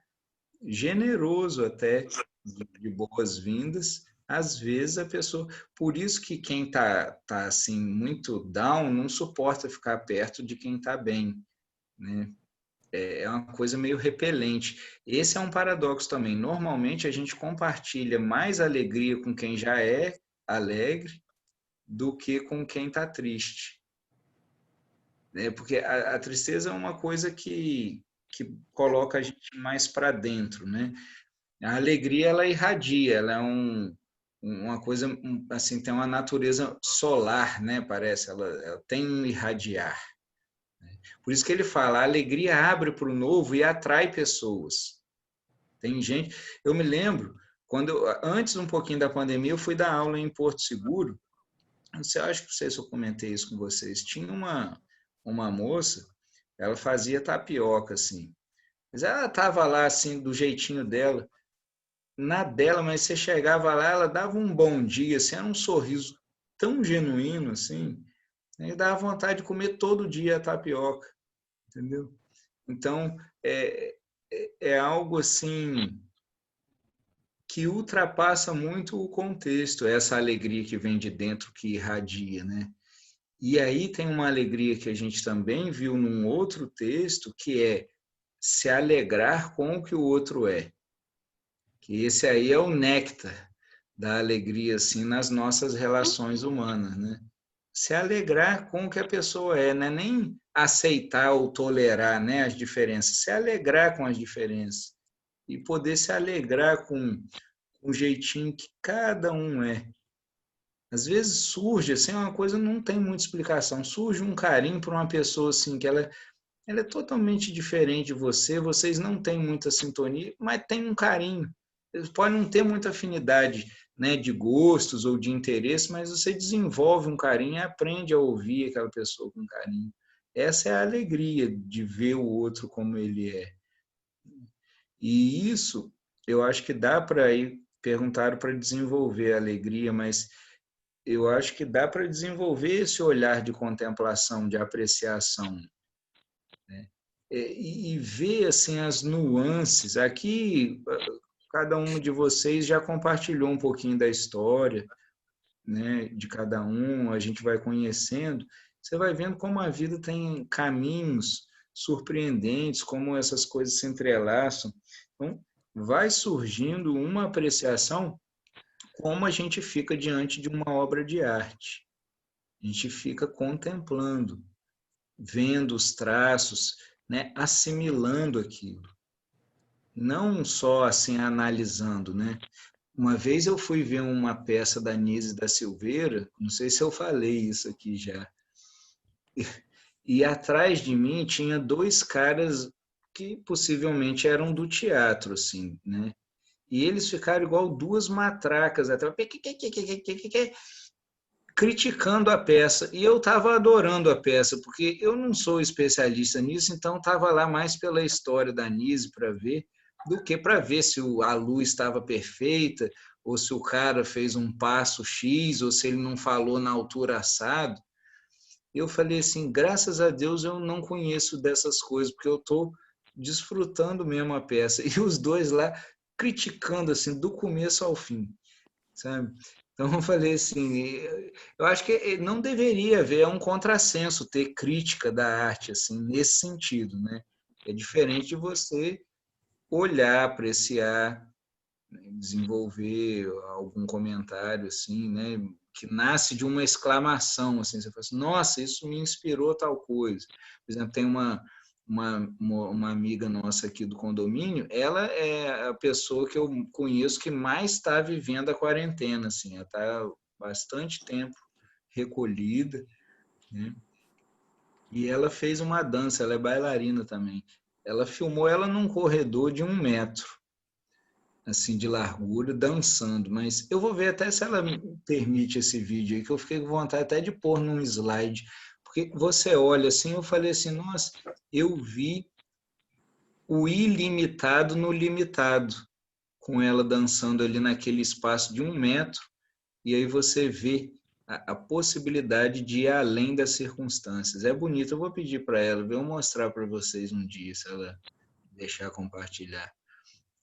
generoso até de boas-vindas. Às vezes a pessoa, por isso que quem tá assim muito down não suporta ficar perto de quem está bem, né? é uma coisa meio repelente. Esse é um paradoxo também. Normalmente a gente compartilha mais alegria com quem já é alegre do que com quem está triste. Porque a tristeza é uma coisa que coloca a gente mais para dentro, né? A alegria, ela irradia, ela é uma coisa, assim, tem uma natureza solar, né? Parece, ela tem um irradiar. Por isso que ele fala, a alegria abre para o novo e atrai pessoas. Tem gente... Eu me lembro, antes um pouquinho da pandemia, eu fui dar aula em Porto Seguro. Não sei, acho que não sei se eu comentei isso com vocês. Tinha uma moça, ela fazia tapioca, assim. Mas ela estava lá, assim, do jeitinho dela. Na dela, mas você chegava lá, ela dava um bom dia, assim, era um sorriso tão genuíno, assim, e dava vontade de comer todo dia a tapioca, entendeu? Então, é algo, assim, que ultrapassa muito o contexto, essa alegria que vem de dentro, que irradia, né? E aí tem uma alegria que a gente também viu num outro texto, que é se alegrar com o que o outro é. Que esse aí é o néctar da alegria, assim, nas nossas relações humanas, né? Se alegrar com o que a pessoa é, né? Nem aceitar ou tolerar, né, as diferenças, se alegrar com as diferenças e poder se alegrar com o jeitinho que cada um é. Às vezes surge, assim, uma coisa não tem muita explicação, surge um carinho por uma pessoa, assim, que ela é totalmente diferente de você, vocês não têm muita sintonia, mas tem um carinho. Eles podem não ter muita afinidade, né, de gostos ou de interesse, mas você desenvolve um carinho e aprende a ouvir aquela pessoa com carinho. Essa é a alegria de ver o outro como ele é. E isso, eu acho que dá para ir, perguntaram para desenvolver a alegria, mas eu acho que dá para desenvolver esse olhar de contemplação, de apreciação, né? E ver assim as nuances. Aqui, cada um de vocês já compartilhou um pouquinho da história, né, de cada um, a gente vai conhecendo, você vai vendo como a vida tem caminhos surpreendentes, como essas coisas se entrelaçam. Então, vai surgindo uma apreciação como a gente fica diante de uma obra de arte. A gente fica contemplando, vendo os traços, né, assimilando aquilo. Não só assim analisando, né? Uma vez eu fui ver uma peça da Nise da Silveira, não sei se eu falei isso aqui já, e atrás de mim tinha dois caras que possivelmente eram do teatro, assim, né? E eles ficaram igual duas matracas atrás, criticando a peça. E eu estava adorando a peça, porque eu não sou especialista nisso, então estava lá mais pela história da Nise para ver, do que para ver se a luz estava perfeita, ou se o cara fez um passo X, ou se ele não falou na altura assado. Eu falei assim, graças a Deus eu não conheço dessas coisas, porque eu estou desfrutando mesmo a peça. E os dois lá criticando, assim, do começo ao fim, sabe? Então eu falei assim, eu acho que não deveria haver, é um contrassenso ter crítica da arte, assim, nesse sentido, né? É diferente de você olhar, apreciar, desenvolver algum comentário, assim, né? Que nasce de uma exclamação, assim, você fala assim, nossa, isso me inspirou tal coisa. Por exemplo, tem uma amiga nossa aqui do condomínio, ela é a pessoa que eu conheço que mais está vivendo a quarentena, assim, ela está bastante tempo recolhida, né? E ela fez uma dança, ela é bailarina também. Ela filmou ela num corredor de 1 metro, assim, de largura, dançando, mas eu vou ver até se ela me permite esse vídeo aí, que eu fiquei com vontade até de pôr num slide, porque você olha assim, eu falei assim, nossa, eu vi o ilimitado no limitado, com ela dançando ali naquele espaço de 1 metro, e aí você vê a possibilidade de ir além das circunstâncias. É bonito, eu vou pedir para ela, vou mostrar para vocês um dia, se ela deixar compartilhar.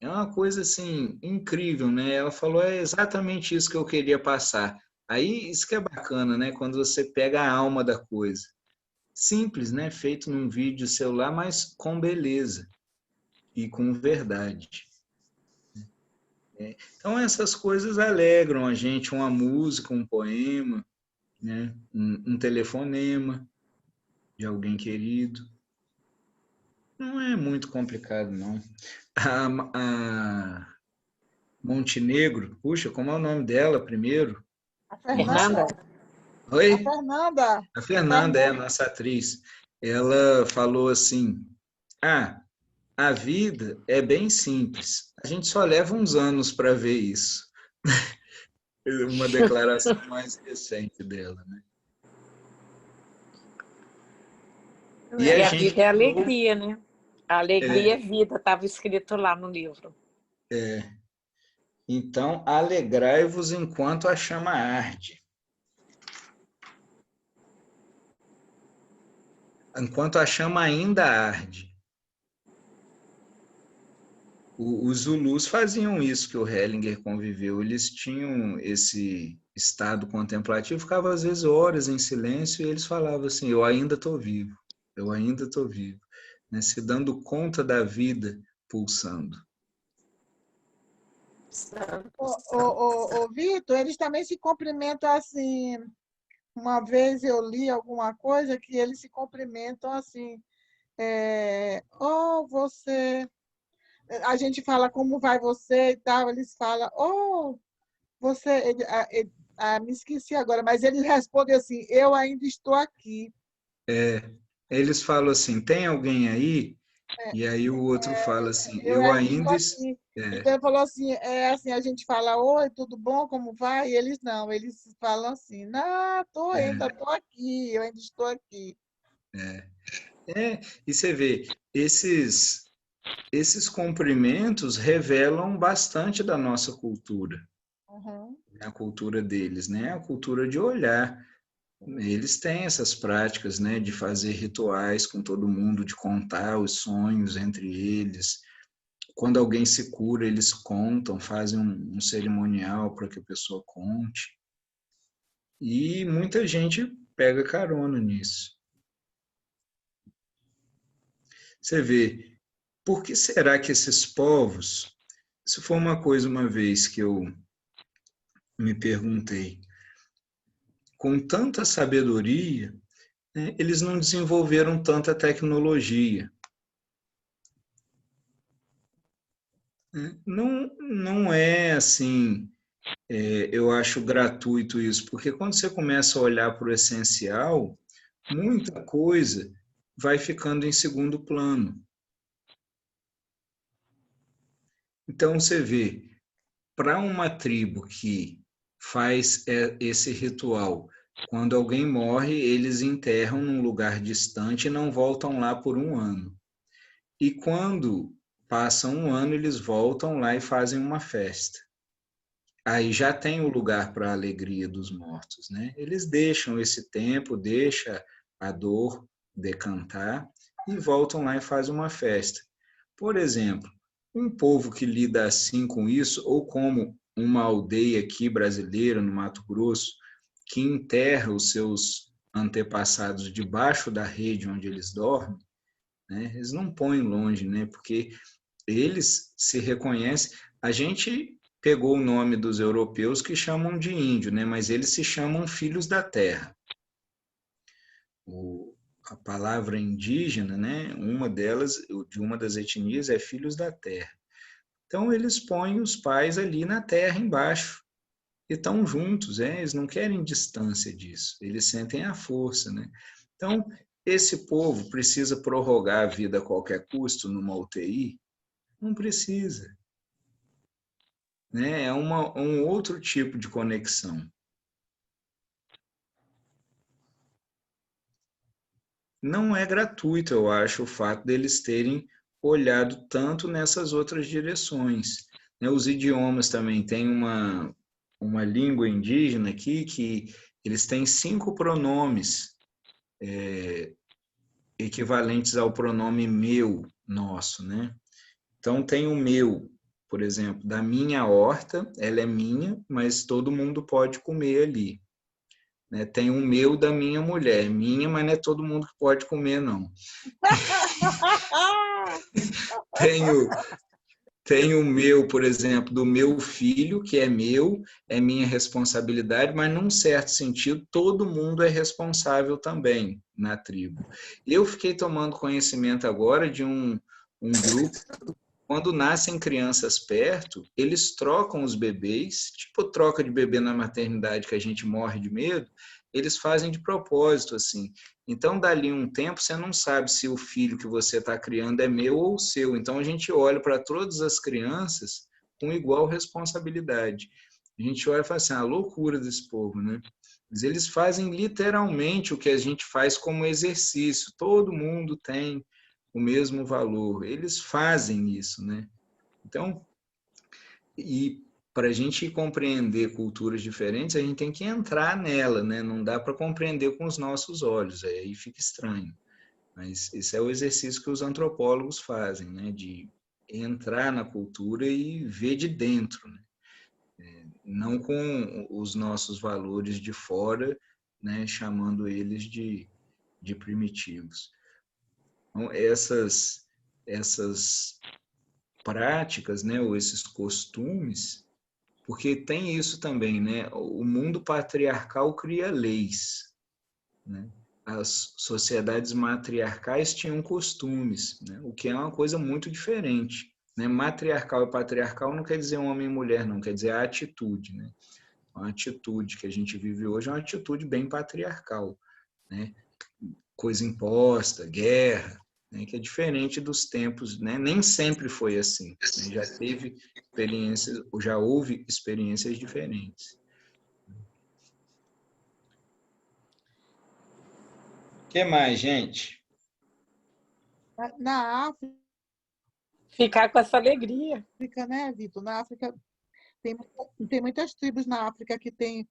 É uma coisa assim incrível, né? Ela falou, é exatamente isso que eu queria passar. Aí isso que é bacana, né? Quando você pega a alma da coisa. simples, né? Feito num vídeo celular, mas com beleza e com verdade. Então, essas coisas alegram a gente, uma música, um poema, né? Um telefonema de alguém querido. Não é muito complicado, não. A Montenegro, puxa, como é o nome dela primeiro? A Fernanda? Fernanda. Oi? A Fernanda. A Fernanda é a nossa atriz. Ela falou assim, a vida é bem simples. A gente só leva uns anos para ver isso. Uma declaração mais recente dela, né? E a gente vida é alegria, né? A alegria é vida, estava escrito lá no livro. Então, alegrai-vos enquanto a chama arde. Enquanto a chama ainda arde. Os Zulus faziam isso que o Hellinger conviveu. Eles tinham esse estado contemplativo, ficava às vezes horas em silêncio e eles falavam assim, eu ainda estou vivo, eu ainda estou vivo. Né? Se dando conta da vida pulsando. Ô, Vitor, eles também se cumprimentam assim. Uma vez eu li alguma coisa que eles se cumprimentam assim. Você. A gente fala como vai você e tal, eles falam, você. Me esqueci agora, mas eles respondem assim: eu ainda estou aqui. Eles falam assim, tem alguém aí? E aí o outro fala assim, Eu eu ainda estou ainda... aqui. Então ele falou assim, assim, a gente fala, oi, tudo bom, como vai? E eles não, eles falam assim, não, ainda estou aqui, eu ainda estou aqui. E você vê, esses cumprimentos revelam bastante da nossa cultura, Uhum. a cultura deles, né? A cultura de olhar. Eles têm essas práticas, né, de fazer rituais com todo mundo, de contar os sonhos entre eles. Quando alguém se cura, eles contam, fazem um cerimonial para que a pessoa conte. E muita gente pega carona nisso. Você vê, por que será que esses povos, isso foi uma coisa uma vez que eu me perguntei, com tanta sabedoria, né, eles não desenvolveram tanta tecnologia. Não é assim, eu acho gratuito isso, porque quando você começa a olhar para o essencial, muita coisa vai ficando em segundo plano. Então você vê, para uma tribo que faz esse ritual, quando alguém morre, eles enterram num lugar distante e não voltam lá por um ano. E quando passa um ano, eles voltam lá e fazem uma festa. Aí já tem o lugar para a alegria dos mortos, né? Eles deixam esse tempo, deixa a dor decantar e voltam lá e fazem uma festa. Por exemplo, um povo que lida assim com isso, ou como uma aldeia aqui brasileira, no Mato Grosso, que enterra os seus antepassados debaixo da rede onde eles dormem, né? Eles não põem longe, né? Porque eles se reconhecem. A gente pegou o nome dos europeus que chamam de índio, né? Mas eles se chamam filhos da terra. A palavra indígena, né? Uma delas, de uma das etnias, é filhos da terra. Então eles põem os pais ali na terra embaixo e estão juntos, eles não querem distância disso, eles sentem a força, né? Então esse povo precisa prorrogar a vida a qualquer custo numa UTI? Não precisa. Né? É um outro tipo de conexão. Não é gratuito, eu acho, o fato deles terem olhado tanto nessas outras direções. Né? Os idiomas também têm uma língua indígena aqui que eles têm 5 pronomes equivalentes ao pronome meu, nosso, né? Então tem o meu, por exemplo, da minha horta, ela é minha, mas todo mundo pode comer ali. né? Tem o meu da minha mulher, minha, mas não é todo mundo que pode comer, não. Tem o meu, por exemplo, do meu filho, que é meu, é minha responsabilidade, mas num certo sentido, todo mundo é responsável também na tribo. Eu fiquei tomando conhecimento agora de um grupo, quando nascem crianças perto, eles trocam os bebês, tipo troca de bebê na maternidade que a gente morre de medo, eles fazem de propósito, assim. Então, dali um tempo, você não sabe se o filho que você está criando é meu ou seu. Então, a gente olha para todas as crianças com igual responsabilidade. A gente olha e fala assim, a loucura desse povo, né? Mas eles fazem literalmente o que a gente faz como exercício. Todo mundo tem o mesmo valor. Eles fazem isso, né? Então, e para a gente compreender culturas diferentes, a gente tem que entrar nela, né? Não dá para compreender com os nossos olhos, aí fica estranho. Mas esse é o exercício que os antropólogos fazem, né? De entrar na cultura e ver de dentro, né? Não com os nossos valores de fora, né? Chamando eles de primitivos. Então, essas práticas, né? Ou esses costumes, porque tem isso também, né? O mundo patriarcal cria leis, né? As sociedades matriarcais tinham costumes, né? O que é uma coisa muito diferente, né? Matriarcal e patriarcal não quer dizer homem e mulher, não, quer dizer a atitude, né? A atitude que a gente vive hoje é uma atitude bem patriarcal, né? Coisa imposta, guerra, né? Que é diferente dos tempos, né? Nem sempre foi assim, né? Já teve experiências, já houve experiências diferentes. O que mais, gente? Na África, Ficar com essa alegria. né, Vitor? Na África tem muitas tribos na África que tem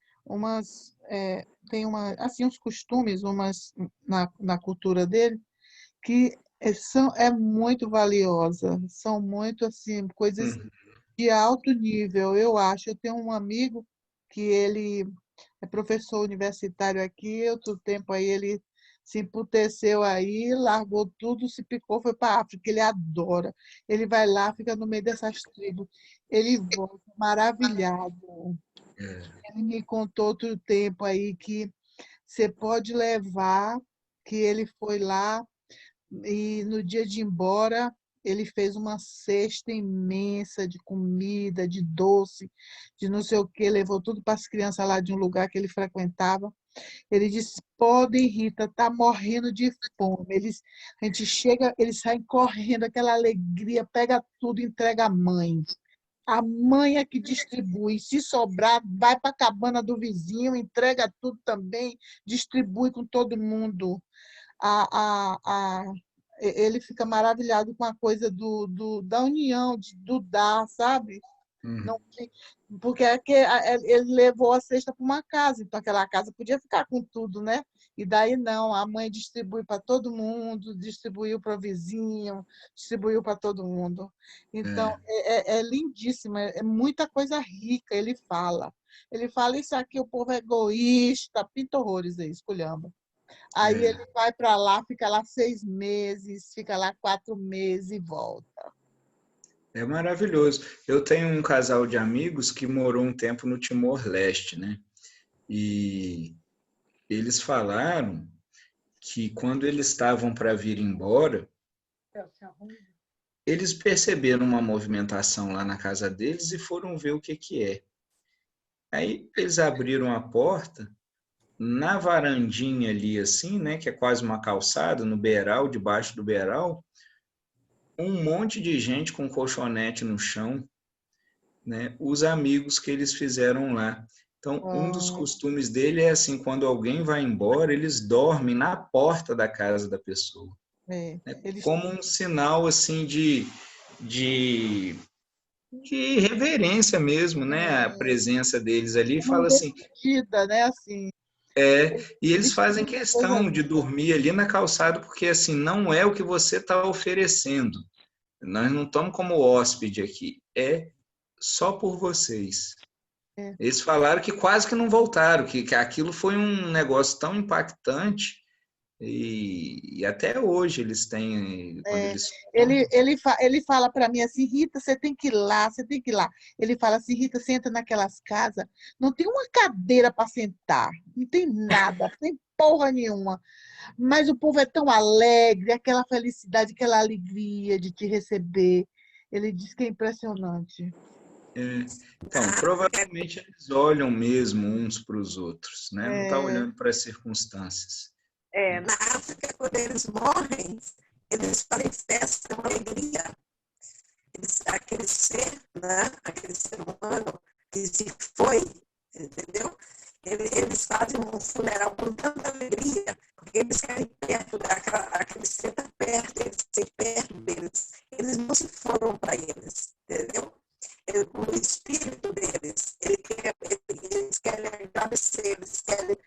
assim, uns costumes, na cultura dele, que é muito valiosa, são muito assim, coisas de alto nível, eu acho. Eu tenho um amigo que ele é professor universitário aqui, outro tempo aí ele se emputeceu aí, largou tudo, se picou, foi para a África, ele adora. Ele vai lá, fica no meio dessas tribos, ele volta maravilhado. Ele me contou outro tempo aí que você pode levar, que ele foi lá e no dia de ir embora, ele fez uma cesta imensa de comida, de doce, de não sei o quê, levou tudo para as crianças lá de um lugar que ele frequentava. Ele disse, podem, Rita, tá morrendo de fome. A gente chega, eles saem correndo, aquela alegria, pega tudo e entrega à mãe. A mãe é que distribui. Se sobrar, vai para a cabana do vizinho, entrega tudo também, distribui com todo mundo. Ele fica maravilhado com a coisa da união, do dar, sabe? Não, porque ele levou a cesta para uma casa, então aquela casa podia ficar com tudo, né? E daí não, a mãe distribui para todo mundo, distribuiu para o vizinho, distribuiu para todo mundo. Então, é lindíssimo, é muita coisa rica, ele fala. Ele fala, isso aqui o povo é egoísta, pinta horrores aí, esculhamba. Aí ele vai para lá, fica lá 6 meses, fica lá 4 meses e volta. É maravilhoso. Eu tenho um casal de amigos que morou um tempo no Timor-Leste, né? E eles falaram que quando eles estavam para vir embora, eles perceberam uma movimentação lá na casa deles e foram ver o que é. Aí eles abriram a porta, na varandinha ali assim, né, que é quase uma calçada, no beiral, debaixo do beiral, um monte de gente com colchonete no chão, né, os amigos que eles fizeram lá. Então, um dos costumes dele é assim, quando alguém vai embora, eles dormem na porta da casa da pessoa. Como um sinal assim de reverência mesmo, né, a presença deles ali, fala assim, né, assim. E eles fazem questão de dormir ali na calçada, porque assim, não é o que você está oferecendo. Nós não estamos como hóspede aqui, é só por vocês. Eles falaram que quase que não voltaram, que aquilo foi um negócio tão impactante e até hoje eles têm... Quando eles... Ele fala para mim assim, Rita, você tem que ir lá, você tem que ir lá. Ele fala assim, Rita, você entra naquelas casas, não tem uma cadeira para sentar, não tem nada, não tem porra nenhuma. Mas o povo é tão alegre, aquela felicidade, aquela alegria de te receber. Ele diz que é impressionante. Então, provavelmente eles olham mesmo uns para os outros, né? Não está olhando para as circunstâncias. Na África, quando eles morrem, eles manifestam alegria. Aquele ser, né? Aquele ser humano que se foi, entendeu? Eles fazem um funeral com tanta alegria, porque eles querem perto aquele ser está perto, eles estão perto deles. Eles não se foram para eles, entendeu? O espírito deles, eles querem agradecer, eles querem,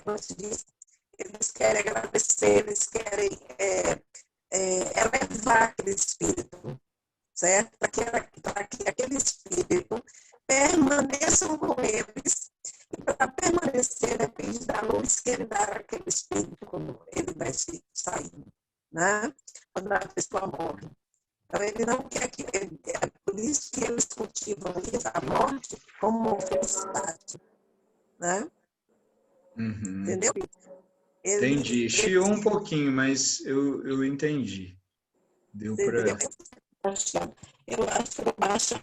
como se diz, eles querem agradecer, eles querem elevar aquele espírito, certo? Para que aquele espírito permaneçam com eles. E para permanecer, depende da luz que ele dá àquele espírito quando ele vai sair, né? Quando a pessoa morre. Então, ele não quer que... É por isso que eles cultivam a morte como felicidade, né? Entendeu? Entendi. Chiou um pouquinho, mas eu entendi. Deu para... Eu acho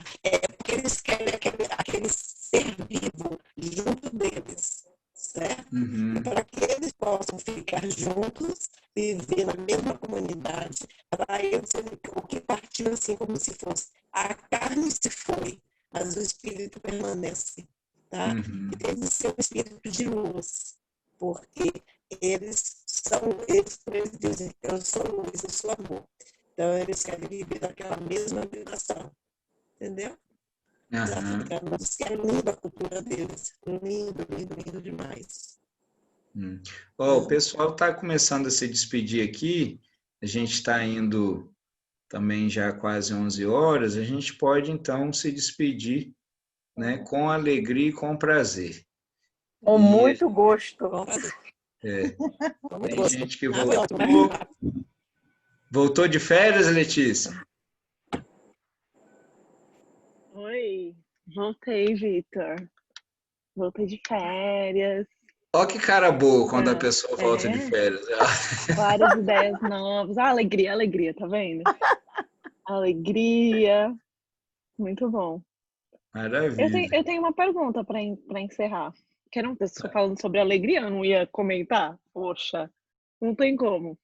porque eles querem aquele ser vivo junto deles, certo? E para que eles possam ficar juntos, viver na mesma comunidade, para eles o que partiu assim como se fosse a carne se foi, mas o espírito permanece, tá? E tem que ser um espírito de luz, porque eles dizem, eu sou luz, eu sou amor. Então, eles querem viver naquela mesma vibração. Entendeu? Os africanos querem lindo a cultura deles. Lindo, lindo, lindo demais. O pessoal está começando a se despedir aqui. A gente está indo também já quase 11 horas. A gente pode, então, se despedir, né, com alegria e com prazer. Com muito gosto. Tem gente que voltou. Voltou de férias, Letícia? Oi, voltei, Vitor. Voltei de férias. Olha que cara boa quando a pessoa volta de férias. Várias ideias novas. Alegria, alegria, tá vendo? Alegria. Muito bom. Maravilha. Eu tenho uma pergunta para encerrar. Estou falando sobre alegria, eu não ia comentar? Poxa, não tem como.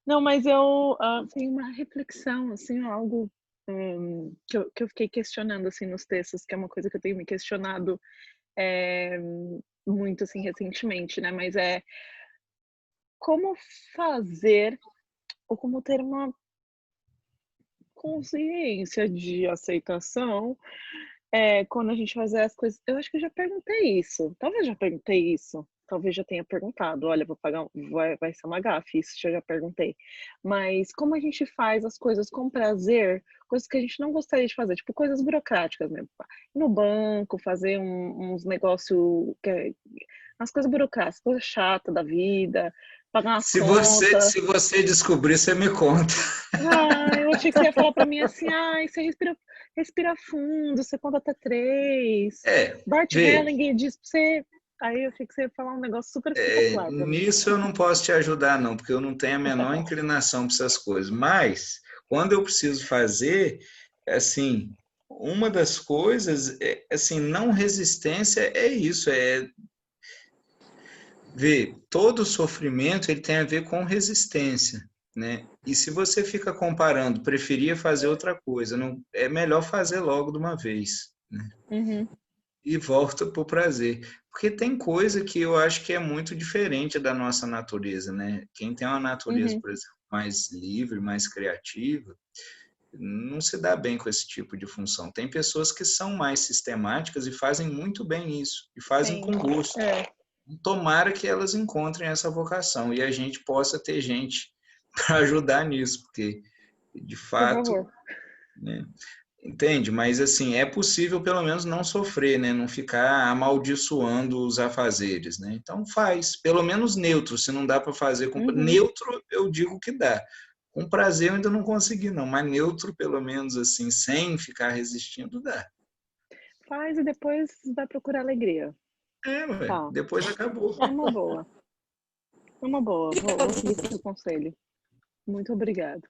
Não, mas eu tenho uma reflexão, assim, algo que eu fiquei questionando, assim, nos textos, que é uma coisa que eu tenho me questionado muito, assim, recentemente, né? Mas é como fazer ou como ter uma consciência de aceitação quando a gente fazer as coisas. Eu acho que eu já perguntei isso. Talvez já perguntei isso. Talvez já tenha perguntado. Olha, vou pagar, vai ser uma gafe, isso eu já perguntei. Mas como a gente faz as coisas com prazer, coisas que a gente não gostaria de fazer, tipo coisas burocráticas mesmo. Ir no banco, fazer uns negócios, umas coisas burocráticas, coisa chata da vida, pagar umas contas. Se você descobrir, você me conta. Eu achei que você ia falar para mim assim, você respira fundo, você conta até 3. Bart Hellinger diz pra você... Aí eu achei que você ia falar um negócio super popular. Nisso eu não posso te ajudar, não, porque eu não tenho a menor inclinação para essas coisas. Mas, quando eu preciso fazer, assim, uma das coisas, assim, não resistência é isso, ver, todo sofrimento ele tem a ver com resistência, né? E se você fica comparando, preferia fazer outra coisa, não, é melhor fazer logo de uma vez, né? E volta para o prazer. Porque tem coisa que eu acho que é muito diferente da nossa natureza, né? Quem tem uma natureza, por exemplo, mais livre, mais criativa, não se dá bem com esse tipo de função. Tem pessoas que são mais sistemáticas e fazem muito bem isso, e fazem com gosto. Tomara que elas encontrem essa vocação e a gente possa ter gente para ajudar nisso, porque, de fato... Né? Entende? Mas, assim, é possível pelo menos não sofrer, né? Não ficar amaldiçoando os afazeres, né? Então faz, pelo menos neutro, se não dá para fazer com... Neutro, eu digo que dá. Com prazer eu ainda não consegui, não, mas neutro, pelo menos, assim, sem ficar resistindo, dá. Faz e depois vai procurar alegria. Ué, Tá. depois acabou. É uma boa. É uma boa. Vou seguir o seu conselho. Muito obrigada.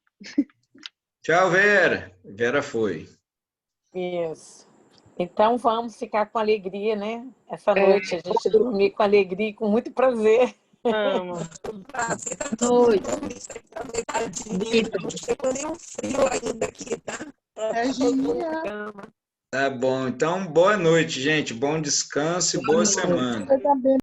Tchau, Vera. Vera foi. Isso. Então vamos ficar com alegria, né? Essa noite a gente dormir com alegria e com muito prazer. Amo. Você tá todo não chegou nem um frio ainda aqui, tá? Tá bom. Então, boa noite, gente. Bom descanso e boa semana. Você também.